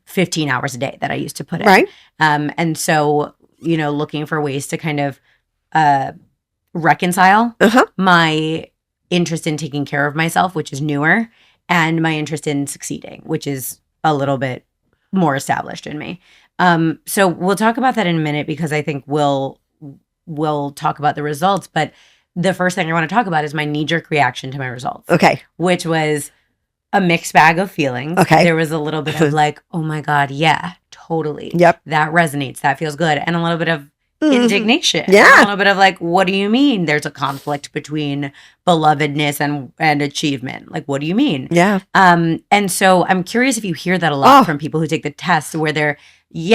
15 hours a day that I used to put in. Right. And so, looking for ways to kind of reconcile my interest in taking care of myself, which is newer, and my interest in succeeding, which is a little bit more established in me. So we'll talk about that in a minute because I think we'll talk about the results. But the first thing I want to talk about is my knee-jerk reaction to my results. Okay. Which was a mixed bag of feelings. Okay. There was a little bit of like, oh my God, yeah, totally. Yep. That resonates. That feels good. And a little bit of indignation. Yeah. A little bit of like, what do you mean there's a conflict between belovedness and achievement? Like, what do you mean? Yeah. And so I'm curious if you hear that a lot from people who take the test where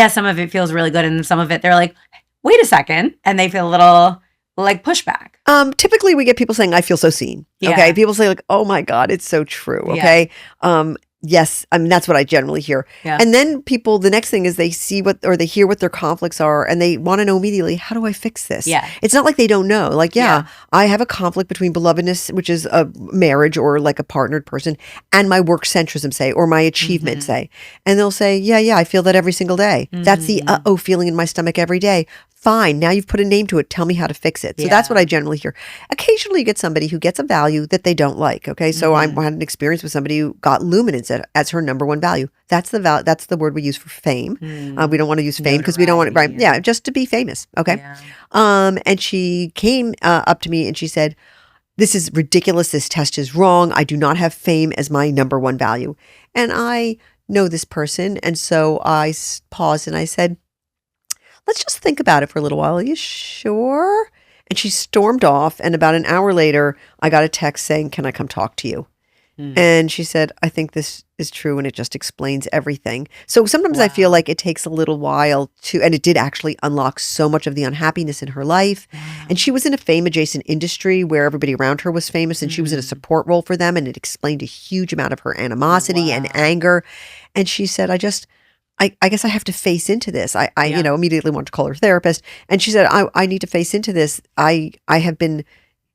some of it feels really good and some of it they're like, wait a second. And they feel a little like pushback. Typically we get people saying, I feel so seen. Yeah. Okay. People say like, oh my God, it's so true. Okay. Yes. I mean, that's what I generally hear. Yeah. And then people, the next thing is they they hear what their conflicts are and they want to know immediately, how do I fix this? Yeah. It's not like they don't know. Like, I have a conflict between belovedness, which is a marriage or like a partnered person, and my work centrism, say, or my achievement, say. And they'll say, yeah, I feel that every single day. That's the feeling in my stomach every day. Fine. Now you've put a name to it. Tell me how to fix it. So that's what I generally hear. Occasionally you get somebody who gets a value that they don't like. Okay. So I had an experience with somebody who got luminance as her number one value. That's the word we use for fame. We don't want to use fame because we don't want it, right? Yeah. Just to be famous. Okay. Yeah. And she came up to me and she said, this is ridiculous. This test is wrong. I do not have fame as my number one value. And I know this person. And so I paused and I said, let's just think about it for a little while. Are you sure? And she stormed off. And about an hour later, I got a text saying, can I come talk to you? And she said, I think this is true. And it just explains everything. So sometimes I feel like it takes a little while and it did actually unlock so much of the unhappiness in her life. And she was in a fame adjacent industry where everybody around her was famous and she was in a support role for them. And it explained a huge amount of her animosity and anger. And she said, I guess I have to face into this. I Yeah. immediately wanted to call her therapist. And she said, I need to face into this. I have been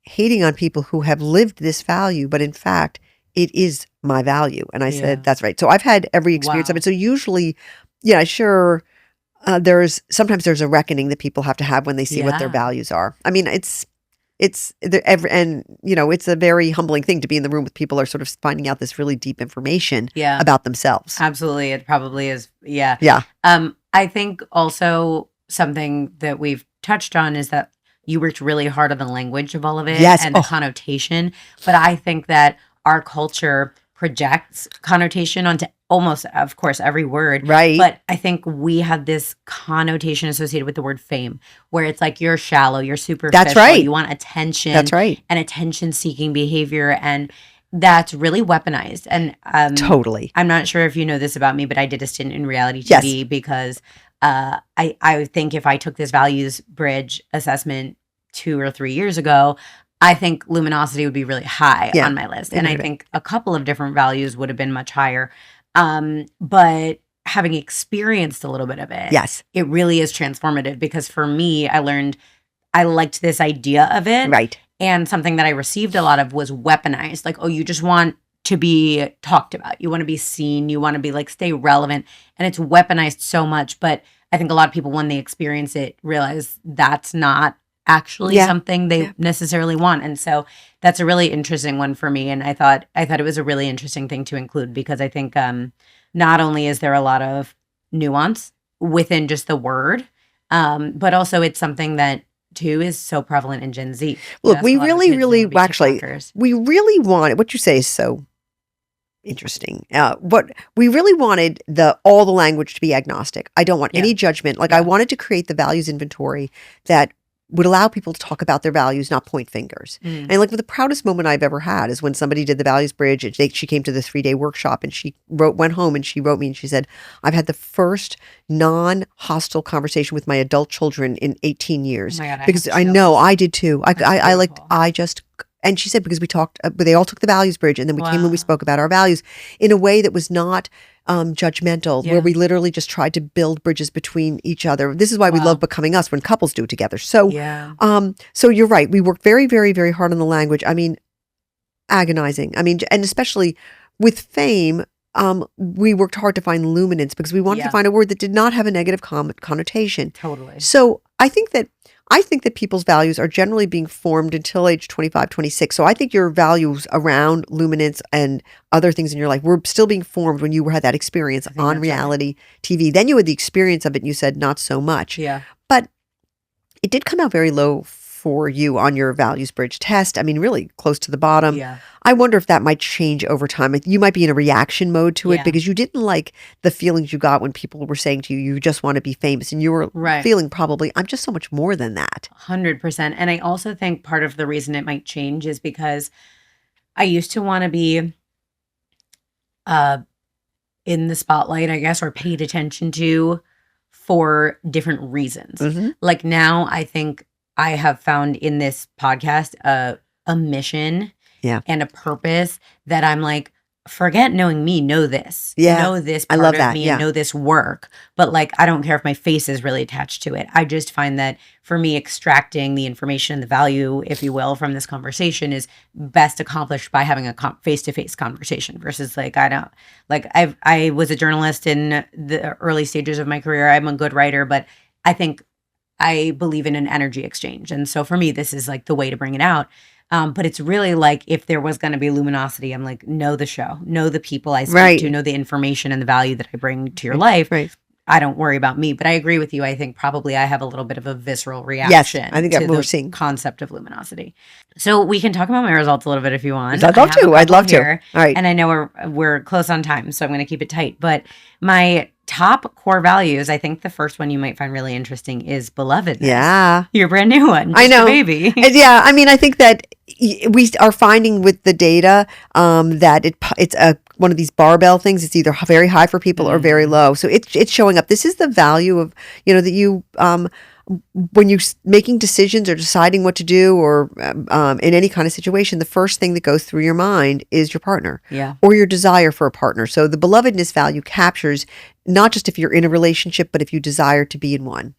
hating on people who have lived this value, but in fact, it is my value. And I Yeah. said, that's right. So I've had every experience of Wow. it. So usually, sure. Sometimes there's a reckoning that people have to have when they see what their Yeah. values are. I mean, it's it's a very humbling thing to be in the room with people who are sort of finding out this really deep information Yeah. about themselves. Absolutely. It probably is. Yeah. Yeah. I think also something that we've touched on is that you worked really hard on the language of all of it Yes. and the Oh. connotation. But I think that our culture projects connotation onto almost, of course, every word. Right. But I think we have this connotation associated with the word fame, where it's like you're shallow, you're superficial, That's right. you want attention. That's right. And attention-seeking behavior, and that's really weaponized. And Totally. I'm not sure if you know this about me, but I did a stint in reality TV because I think if I took this values bridge assessment 2 or 3 years ago, I think luminosity would be really high on my list. And I think a couple of different values would have been much higher. But having experienced a little bit of it, Yes. it really is transformative, because for me, I learned I liked this idea of it. Right. And something that I received a lot of was weaponized. Like, oh, you just want to be talked about. You want to be seen. You want to be like, stay relevant. And it's weaponized so much. But I think a lot of people, when they experience it, realize that's not actually something they necessarily want. And so that's a really interesting one for me. And I thought it was a really interesting thing to include, because I think not only is there a lot of nuance within just the word, but also it's something that too is so prevalent in Gen Z. Look, we really wanted, what you say is so interesting. What we really wanted all the language to be agnostic. I don't want any judgment. Like I wanted to create the values inventory that would allow people to talk about their values, not point fingers. And like the proudest moment I've ever had is when somebody did the values bridge. She came to the 3-day workshop and she went home and she wrote me and she said, I've had the first non-hostile conversation with my adult children in 18 years. Oh my God, because I know I did too. And she said, because we talked, they all took the values bridge, and then we came and we spoke about our values in a way that was not judgmental, where we literally just tried to build bridges between each other. This is why we love Becoming Us, when couples do it together. So, so you're right. We worked very, very, very hard on the language. I mean, agonizing. I mean, and especially with fame, we worked hard to find luminance, because we wanted to find a word that did not have a negative connotation. Totally. So I think that people's values are generally being formed until age 25, 26. So I think your values around luminance and other things in your life were still being formed when you had that experience on reality TV. Then you had the experience of it and you said not so much. Yeah. But it did come out very low for you on your values bridge test. I mean, really close to the bottom. Yeah. I wonder if that might change over time. You might be in a reaction mode to it because you didn't like the feelings you got when people were saying to you, you just want to be famous. And you were feeling probably, I'm just so much more than that. 100%. And I also think part of the reason it might change is because I used to want to be in the spotlight, I guess, or paid attention to for different reasons. Mm-hmm. Like now, I think I have found in this podcast a mission and a purpose that I'm like, forget knowing me, know this. Know this part of me and know this work. But like, I don't care if my face is really attached to it. I just find that for me, extracting the information, the value, if you will, from this conversation is best accomplished by having a face-to-face conversation versus like, I was a journalist in the early stages of my career. I'm a good writer, but I think I believe in an energy exchange. And so for me, this is like the way to bring it out. But it's really like, if there was going to be luminosity, I'm like, know the show, know the people I speak to, know the information and the value that I bring to your life. Right. I don't worry about me, but I agree with you. I think probably I have a little bit of a visceral reaction I think to that we're the seeing concept of luminosity. So we can talk about my results a little bit if you want. I'd love to. I'd love to. All right. And I know we're close on time, so I'm going to keep it tight. But my top core values, I think the first one you might find really interesting is belovedness. Yeah. Your brand new one. I know. Baby. Yeah. I mean, I think that we are finding with the data that it's one of these barbell things. It's either very high for people or very low. So it's showing up. This is the value of, that you when you're making decisions or deciding what to do or in any kind of situation, the first thing that goes through your mind is your partner or your desire for a partner. So the belovedness value captures not just if you're in a relationship, but if you desire to be in one.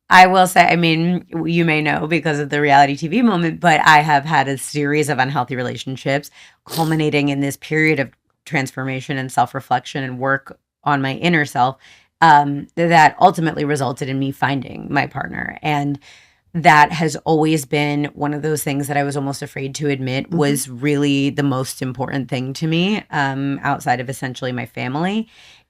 I will say, I mean, you may know because of the reality TV moment, but I have had a series of unhealthy relationships culminating in this period of transformation and self-reflection and work on my inner self that ultimately resulted in me finding my partner. And that has always been one of those things that I was almost afraid to admit was really the most important thing to me outside of essentially my family.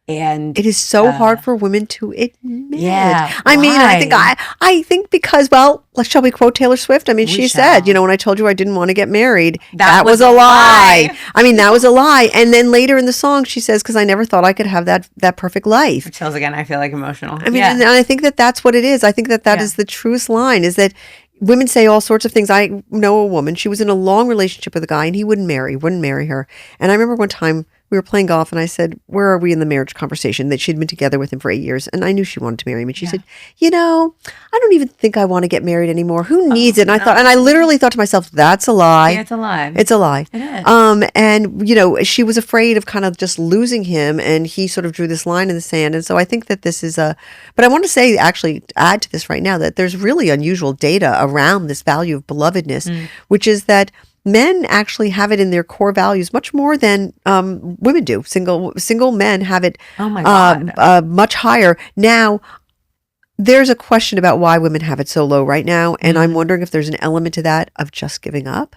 And it is so hard for women to admit. Yeah. I mean, I think because, well, shall we quote Taylor Swift? I mean, she said, when I told you I didn't want to get married, that was a lie. I mean, that was a lie. And then later in the song, she says, because I never thought I could have that perfect life. Chills again. I feel like emotional. I mean, and I think that's what it is. I think that is the truest line, is that women say all sorts of things. I know a woman, she was in a long relationship with a guy and he wouldn't marry her. And I remember one time we were playing golf and I said, where are we in the marriage conversation? That she'd been together with him for 8 years. And I knew she wanted to marry him. And she said, I don't even think I want to get married anymore. Who needs it? And I literally thought to myself, that's a lie. Yeah, it's a lie. It's a lie. It is. And she was afraid of kind of just losing him. And he sort of drew this line in the sand. And so I think that this is but I want to say, actually add to this right now, that there's really unusual data around this value of belovedness, which is that men actually have it in their core values much more than women do. Single men have it much higher. Now, there's a question about why women have it so low right now. And I'm wondering if there's an element to that of just giving up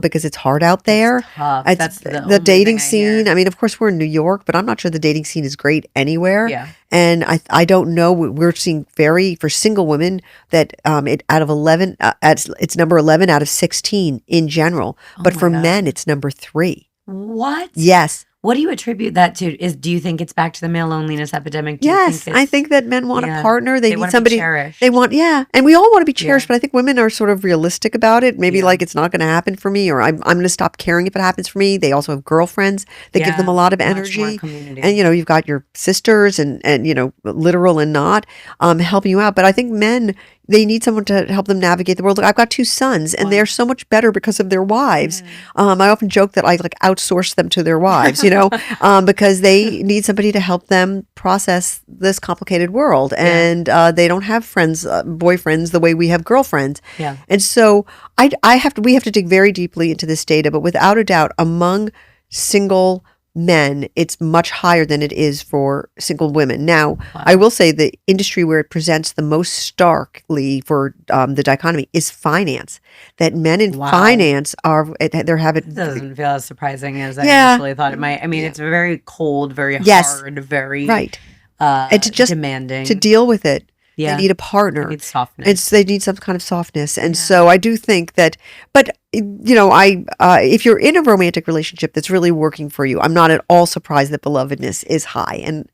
because it's hard out there. It's tough. That's the dating scene. I mean, of course, we're in New York, but I'm not sure the dating scene is great anywhere. Yeah. And I don't know. We're seeing for single women that it out of 11, it's number 11 out of 16 in general. But for men, it's number 3. What? Yes. What do you attribute that to? Do you think it's back to the male loneliness epidemic? Yes, I think that men want a partner. They need somebody. Cherished. They want, and we all want to be cherished. But I think women are sort of realistic about it. Maybe like it's not going to happen for me, or I'm going to stop caring if it happens for me. They also have girlfriends that give them a lot of energy. And you've got your sisters and literal and not helping you out. But I think men, they need someone to help them navigate the world. I've got 2 sons, and they're so much better because of their wives. I often joke that I outsource them to their wives, because they need somebody to help them process this complicated world. And they don't have friends, boyfriends, the way we have girlfriends. Yeah. And so we have to dig very deeply into this data, but without a doubt, among single men, it's much higher than it is for single women. Now, I will say the industry where it presents the most starkly for the dichotomy is finance. That men in finance it doesn't feel as surprising as I initially thought it might. I mean, it's very cold, very hard, very and to just demanding to deal with it. Yeah. They need a partner. They need softness. They need some kind of softness. And so I do think that, but if you're in a romantic relationship that's really working for you, I'm not at all surprised that belovedness is high. And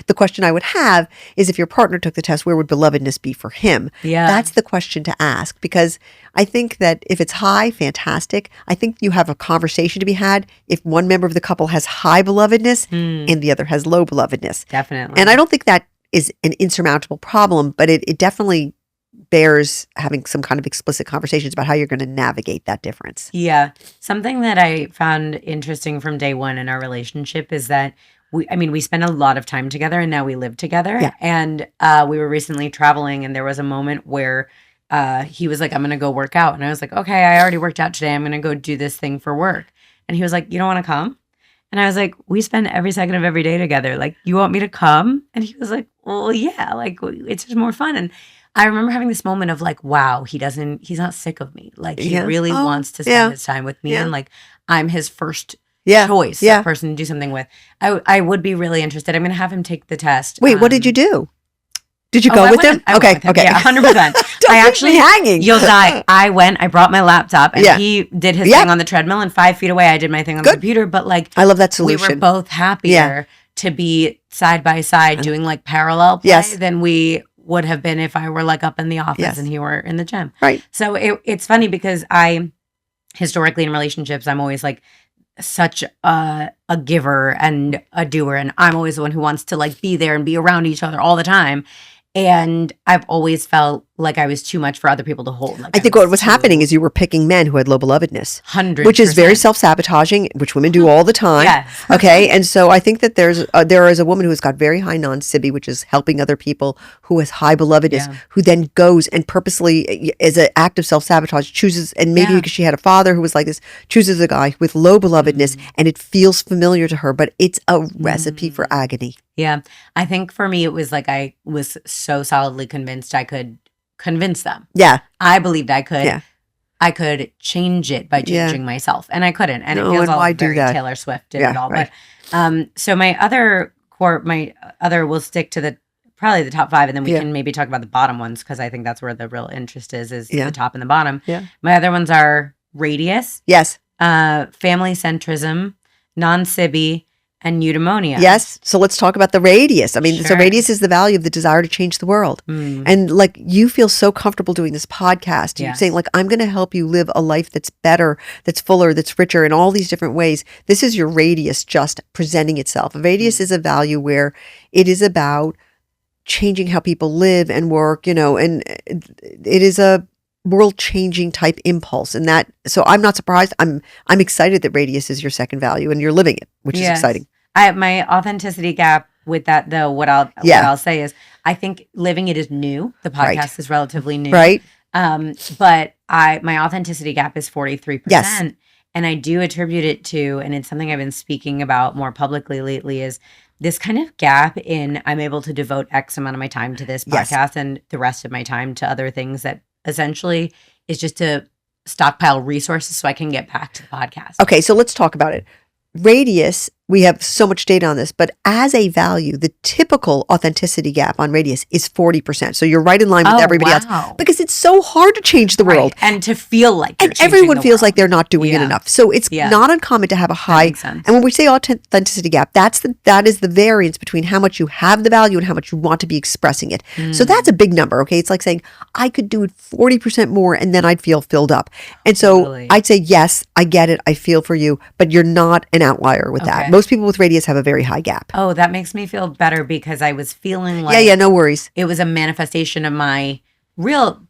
the question I would have is, if your partner took the test, where would belovedness be for him? Yeah. That's the question to ask, because I think that if it's high, fantastic. I think you have a conversation to be had if one member of the couple has high belovedness and the other has low belovedness. Definitely. And I don't think that is an insurmountable problem, but it definitely bears having some kind of explicit conversations about how you're going to navigate that difference. Yeah. Something that I found interesting from day one in our relationship is that we spend a lot of time together, and now we live together. Yeah. And we were recently traveling, and there was a moment where he was like, I'm going to go work out. And I was like, okay, I already worked out today. I'm going to go do this thing for work. And he was like, you don't want to come? And I was like, we spend every second of every day together. Like, you want me to come? And he was like, well, yeah, like, it's just more fun. And I remember having this moment of like, wow, he's not sick of me. Like, he really wants to spend his time with me. Yeah. And like, I'm his first choice, person to do something with. I would be really interested. I'm going to have him take the test. Wait, what did you do? Did you go with him? Okay. Yeah, 100%. I actually hanging. You'll die. I brought my laptop, and he did his thing on the treadmill, and 5 feet away I did my thing on the computer. But like, I love that solution. We were both happier to be side by side doing like parallel play than we would have been if I were like up in the office and he were in the gym. Right. So it's funny because historically in relationships, I'm always like such a giver and a doer, and I'm always the one who wants to like be there and be around each other all the time. And I've always felt like I was too much for other people to hold. Like I think what was happening is you were picking men who had low belovedness. 100%. Which is very self-sabotaging, which women do all the time. Yes. Okay. And so I think that there is a woman who has got very high non-sibby, which is helping other people, who has high belovedness, who then goes and purposely, as an act of self-sabotage, chooses, and maybe because she had a father who was like this, chooses a guy with low belovedness, and it feels familiar to her, but it's a recipe for agony. Yeah. I think for me, it was like I was so solidly convinced I could convince them. Yeah. I believed I could. Yeah. I could change it by changing myself, and I couldn't. And it feels all very Taylor Swift did it all. Right. But so my other we'll stick to probably the top 5, and then we can maybe talk about the bottom ones, because I think that's where the real interest is the top and the bottom. Yeah. My other ones are radius, Yes. family centrism, non-sibby, and eudaimonia. Yes. So let's talk about the radius. I mean, Sure. so radius is the value of the desire to change the world. And like, you feel so comfortable doing this podcast. You're saying like, I'm going to help you live a life that's better, that's fuller, that's richer in all these different ways. This is your radius just presenting itself. A radius is a value where it is about changing how people live and work, and it is a world-changing type impulse. And that, so I'm not surprised. I'm excited that radius is your second value and you're living it, which is exciting. My authenticity gap with that, though, what I'll say is, I think living it is new. The podcast is relatively new. Right. But my authenticity gap is 43%. Yes. And I do attribute it to, and it's something I've been speaking about more publicly lately, is this kind of gap in I'm able to devote X amount of my time to this podcast and the rest of my time to other things that essentially is just to stockpile resources so I can get back to the podcast. Okay, so let's talk about it. Radius, we have so much data on this, but as a value, the typical authenticity gap on radius is 40%. So you're right in line with everybody else, because it's so hard to change the world. And to feel like you're and everyone the feels world. like they're not doing it enough. So it's not uncommon to have a high. And when we say authenticity gap, that is the variance between how much you have the value and how much you want to be expressing it. So that's a big number. Okay, it's like saying I could do it 40% more and then I'd feel filled up. And so I'd say, yes, I get it, I feel for you, but you're not an outlier with that. Most people with radius have a very high gap. Oh, that makes me feel better, because I was feeling like no worries. It was a manifestation of my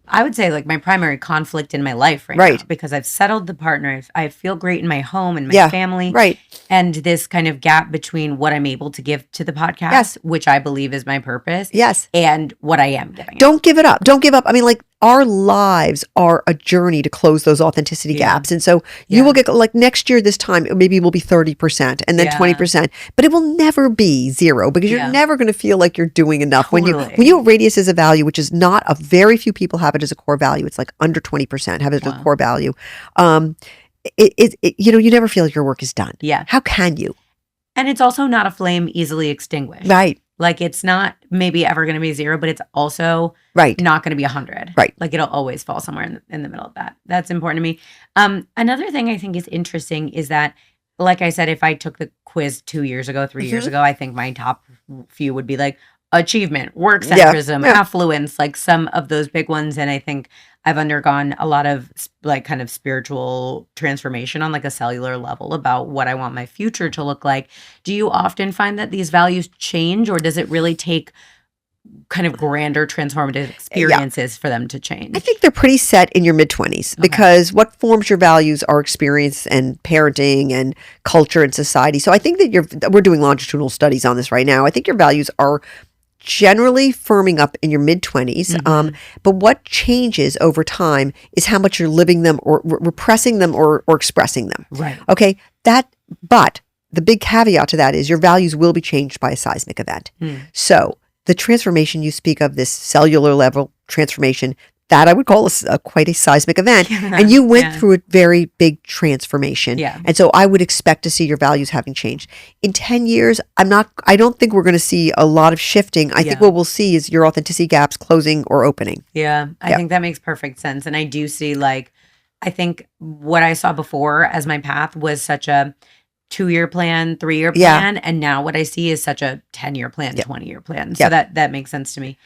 I would say like my primary conflict in my life right now, because I've settled the partner. I feel great in my home and my family. Right. And this kind of gap between what I'm able to give to the podcast, which I believe is my purpose. Yes. And what I am giving. Don't give it up. Don't give up. I mean, like, our lives are a journey to close those authenticity gaps. And so you will get, like, next year, this time, maybe it will be 30% and then 20%, but it will never be 0, because you're never going to feel like you're doing enough. Totally. When you radius is a value, which is not a very few people have it as a core value. It's like under 20% have it as a core value. You never feel like your work is done. Yeah. How can you? And it's also not a flame easily extinguished. Right. Like, it's not maybe ever going to be 0, but it's also not going to be 100. Right. Like, it'll always fall somewhere in the middle of that. That's important to me. Another thing I think is interesting is that, like I said, if I took the quiz 2 years ago, 3 years ago, I think my top few would be like achievement, work centrism, affluence, like some of those big ones. And I think I've undergone a lot of like kind of spiritual transformation on like a cellular level about what I want my future to look like. Do you often find that these values change, or does it really take kind of grander transformative experiences for them to change? I think they're pretty set in your mid-20s, because what forms your values are experience and parenting and culture and society. So I think that we're doing longitudinal studies on this right now. I think your values are generally firming up in your mid-20s. But what changes over time is how much you're living them or repressing them or expressing them. Right. Okay. But the big caveat to that is your values will be changed by a seismic event. So the transformation you speak of, this cellular level transformation, that I would call quite a seismic event. And you went through a very big transformation. And so I would expect to see your values having changed. In 10 years, I don't think we're going to see a lot of shifting. I think what we'll see is your authenticity gaps closing or opening. I think that makes perfect sense. And I do see, like, I think what I saw before as my path was such a 2-year plan, 3-year plan. And now what I see is such a 10-year plan, 20-year plan. So that makes sense to me.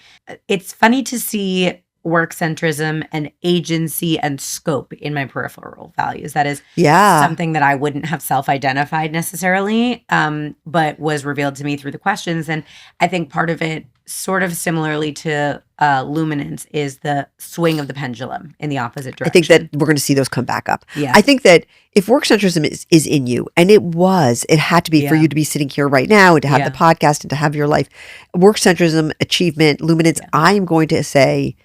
It's funny to see work centrism and agency and scope in my peripheral values. That is Yeah. something that I wouldn't have self-identified necessarily, but was revealed to me through the questions. And I think part of it, sort of similarly to luminance, is the swing of the pendulum in the opposite I direction. think that we're going to see those come back up. Yeah. I think that if work centrism is in you, and it had to be for Yeah. you to be sitting here right now and to have Yeah. the podcast and to have your life, work centrism, achievement, luminance, I am going to say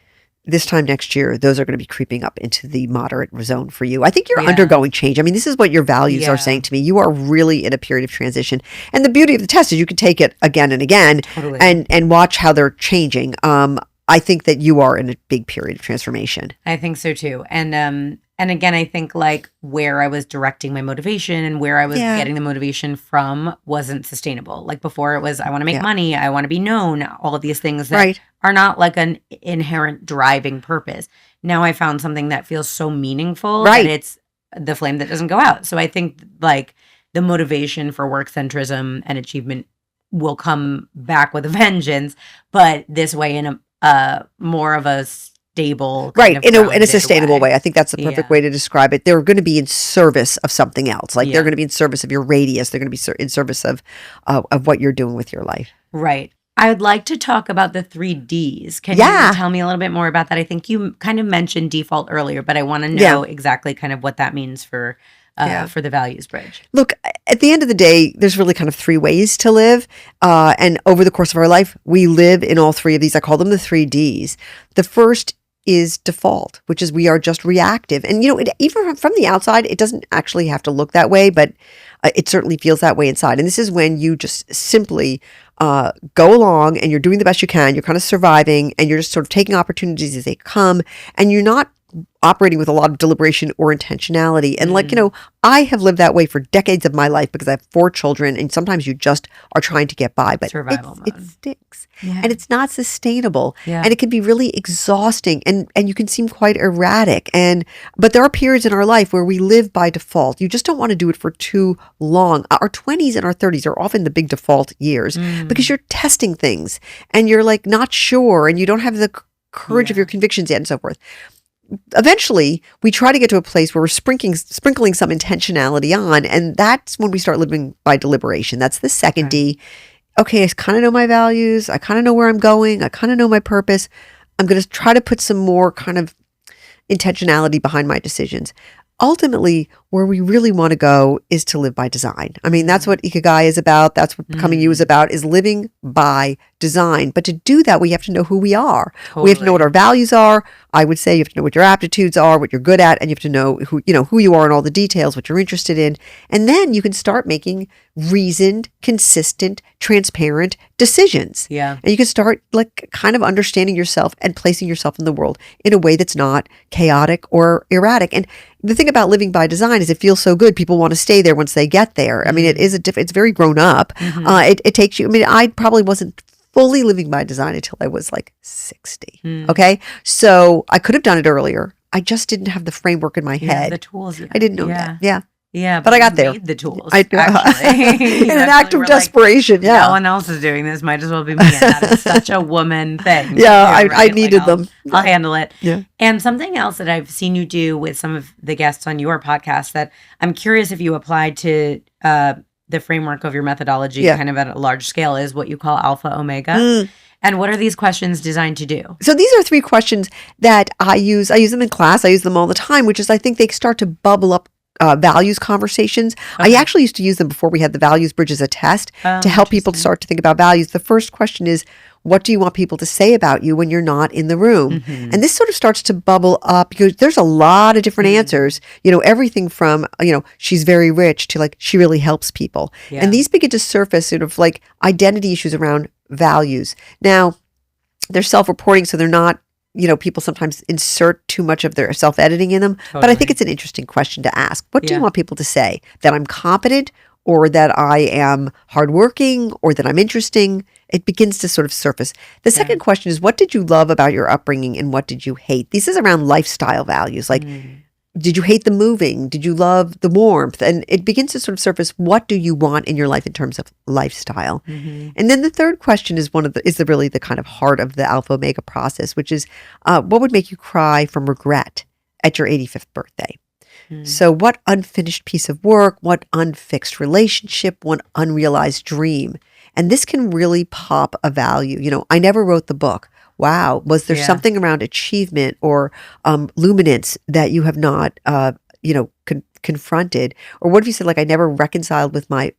this time next year, those are going to be creeping up into the moderate zone for you. I think you're undergoing change. I mean, this is what your values are saying to me. You are really in a period of transition. And the beauty of the test is you can take it again and again and watch how they're changing. I think that you are in a big period of transformation. I think so too. And again, I think like where I was directing my motivation and where I was getting the motivation from wasn't sustainable. Like before it was, I want to make money, I want to be known, all of these things that are not like an inherent driving purpose. Now I found something that feels so meaningful that it's the flame that doesn't go out. So I think like the motivation for work centrism and achievement will come back with a vengeance, but this way in a more of a stable, kind of in a sustainable way. way. I think that's the perfect way to describe it. They're going to be in service of something else. Like they're going to be in service of your radius. They're going to be in service of what you're doing with your life. Right. I would like to talk about the 3Ds. Can you tell me a little bit more about that? I think you kind of mentioned default earlier, but I want to know exactly kind of what that means for the values bridge. Look, at the end of the day, there's really kind of three ways to live. And over the course of our life, we live in all three of these. I call them the 3Ds. The first is default, which is we are just reactive. And, even from the outside, it doesn't actually have to look that way, but it certainly feels that way inside. And this is when you just simply go along and you're doing the best you can. You're kind of surviving and you're just sort of taking opportunities as they come. And you're not operating with a lot of deliberation or intentionality. And I have lived that way for decades of my life because I have 4 children and sometimes you just are trying to get by, but survival mode. It sticks and it's not sustainable and it can be really exhausting and you can seem quite erratic. But there are periods in our life where we live by default. You just don't want to do it for too long. Our 20s and our 30s are often the big default years because you're testing things and you're like not sure and you don't have the courage of your convictions yet and so forth. Eventually, we try to get to a place where we're sprinkling some intentionality on, and that's when we start living by deliberation. That's the second D. Okay, I kind of know my values. I kind of know where I'm going. I kind of know my purpose. I'm going to try to put some more kind of intentionality behind my decisions. Ultimately, where we really want to go is to live by design. I mean, that's what Ikigai is about. That's what Becoming You is about, is living by design. But to do that, we have to know who we are. We have to know what our values are. I would say you have to know what your aptitudes are, what you're good at, and you have to know who you are and all the details, what you're interested in. And then you can start making reasoned, consistent, transparent decisions. Yeah. And you can start like kind of understanding yourself and placing yourself in the world in a way that's not chaotic or erratic. And the thing about living by design is it feels so good. People want to stay there once they get there. I mean, it is it's very grown up. It takes you, I probably wasn't fully living by design until I was like 60. Okay. So I could have done it earlier. I just didn't have the framework in my head. The tools. I didn't know that. Yeah. Yeah, but I got there. Made the tools. Actually. In an act of desperation. No one else is doing this. Might as well be me. And that is such a woman thing. Yeah, I needed them. I'll handle it. Yeah. And something else that I've seen you do with some of the guests on your podcast that I'm curious if you applied to the framework of your methodology kind of at a large scale is what you call alpha omega. And what are these questions designed to do? So these are 3 questions that I use. I use them in class. I use them all the time, which is I think they start to bubble up values conversations. I actually used to use them before we had the values bridge as a test to help people to start to think about values. The first question is, what do you want people to say about you when you're not in the room? And this sort of starts to bubble up because there's a lot of different answers, everything from, she's very rich to like, she really helps people. And these begin to surface sort of like identity issues around values. Now, they're self-reporting, so they're not, people sometimes insert too much of their self-editing in them. But I think it's an interesting question to ask. What do you want people to say? That I'm competent, or that I am hardworking, or that I'm interesting? It begins to sort of surface. The second question is, what did you love about your upbringing and what did you hate? This is around lifestyle values. Like, did you hate the moving? Did you love the warmth? And it begins to sort of surface, what do you want in your life in terms of lifestyle? And then the third question is really the kind of heart of the Alpha Omega process, which is what would make you cry from regret at your 85th birthday? So what unfinished piece of work, what unfixed relationship, what unrealized dream? And this can really pop a value. I never wrote the book. Wow. Was there something around achievement or luminance that you have not, confronted? Or what if you said, like, I never reconciled with my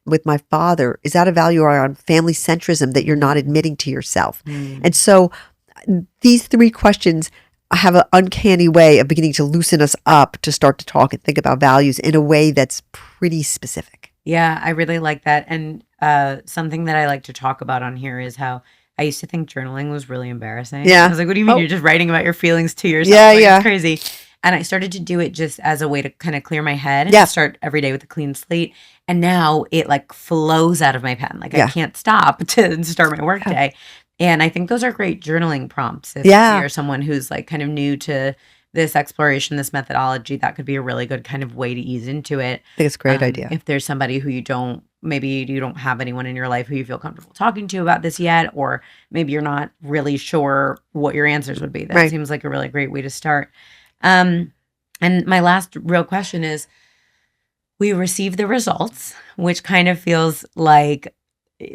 father? Is that a value around family centrism that you're not admitting to yourself? And so these three questions have an uncanny way of beginning to loosen us up to start to talk and think about values in a way that's pretty specific. Yeah, I really like that. And something that I like to talk about on here is how I used to think journaling was really embarrassing. Yeah. I was like, what do you mean? You're just writing about your feelings to yourself? Yeah, like, yeah. It's crazy. And I started to do it just as a way to kind of clear my head Yeah. and start every day with a clean slate. And now it like flows out of my pen. Like I can't stop to start my work day. And I think those are great journaling prompts. If you're someone who's like kind of new to this exploration, this methodology, that could be a really good kind of way to ease into it. I think it's a great idea. If there's somebody who maybe you don't have anyone in your life who you feel comfortable talking to about this yet, or maybe you're not really sure what your answers would be. That seems like a really great way to start. And my last real question is, we receive the results, which kind of feels like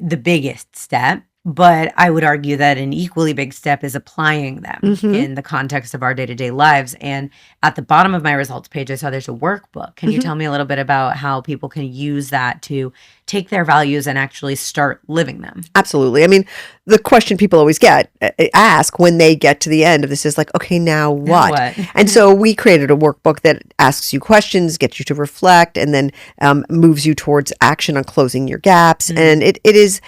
the biggest step. But I would argue that an equally big step is applying them in the context of our day-to-day lives. And at the bottom of my results page, I saw there's a workbook. Can you tell me a little bit about how people can use that to take their values and actually start living them? Absolutely. I mean, the question people always ask when they get to the end of this is like, okay, now what? And so we created a workbook that asks you questions, gets you to reflect, and then moves you towards action on closing your gaps. And it is,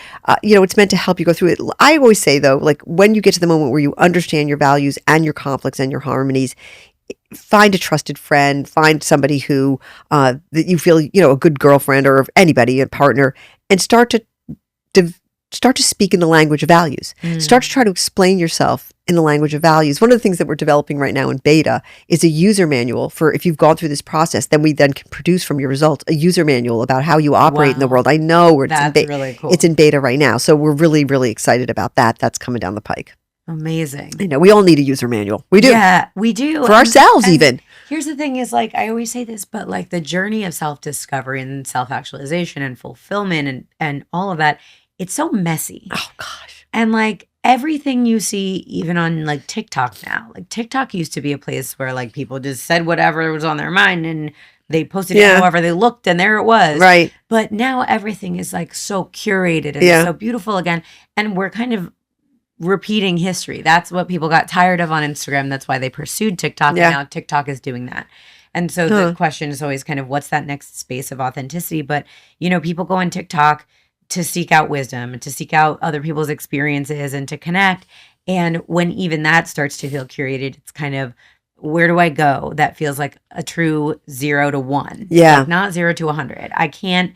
it's meant to help you go through it. I always say, though, like when you get to the moment where you understand your values and your conflicts and your harmonies, find a trusted friend, find somebody who that you feel, a good girlfriend or anybody, a partner, and start to speak in the language of values. Start to try to explain yourself in the language of values. One of the things that we're developing right now in beta is a user manual for if you've gone through this process, then we then can produce from your results a user manual about how you operate in the world. I know that's really cool. It's in beta right now. So we're really, really excited about that. That's coming down the pike. Amazing. I know we all need a user manual. We do. Yeah, we do. For ourselves even. Here's the thing is, like, I always say this, but like the journey of self-discovery and self-actualization and fulfillment and all of that, it's so messy. Oh gosh. And like everything you see, even on like TikTok now, like TikTok used to be a place where like people just said whatever was on their mind and they posted it however they looked and there it was. Right. But now everything is like so curated and so beautiful again. And we're kind of repeating history. That's what people got tired of on Instagram. That's why they pursued TikTok. And now TikTok is doing that. And so the question is always kind of what's that next space of authenticity? But, people go on TikTok to seek out wisdom and to seek out other people's experiences and to connect. And when even that starts to feel curated, it's kind of, where do I go? That feels like a true 0 to 1. Yeah. Like not 0 to 100. I can't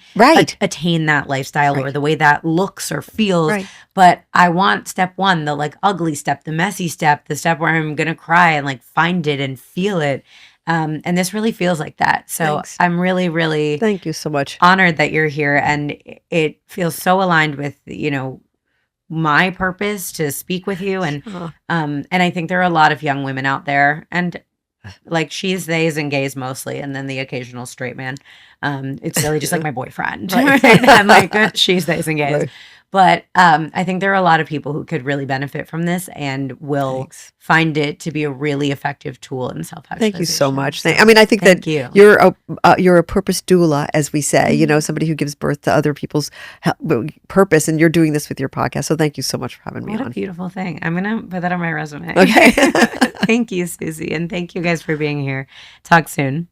attain that lifestyle or the way that looks or feels. Right. But I want step 1, the like ugly step, the messy step, the step where I'm going to cry and like find it and feel it. And this really feels like that. So Thanks. I'm really, really thank you so much. Honored that you're here. And it feels so aligned with, my purpose to speak with you. And I think there are a lot of young women out there and like she's, theys and gays mostly. And then the occasional straight man. It's really just like my boyfriend. Right? I'm like, good, she's, theys and gays. Right. But I think there are a lot of people who could really benefit from this and will find it to be a really effective tool in self-actualization. Thank you so much. I think that you're a purpose doula, as we say, somebody who gives birth to other people's purpose, and you're doing this with your podcast. So thank you so much for having me on. What a beautiful thing. I'm going to put that on my resume. Okay. Thank you, Suzy. And thank you guys for being here. Talk soon.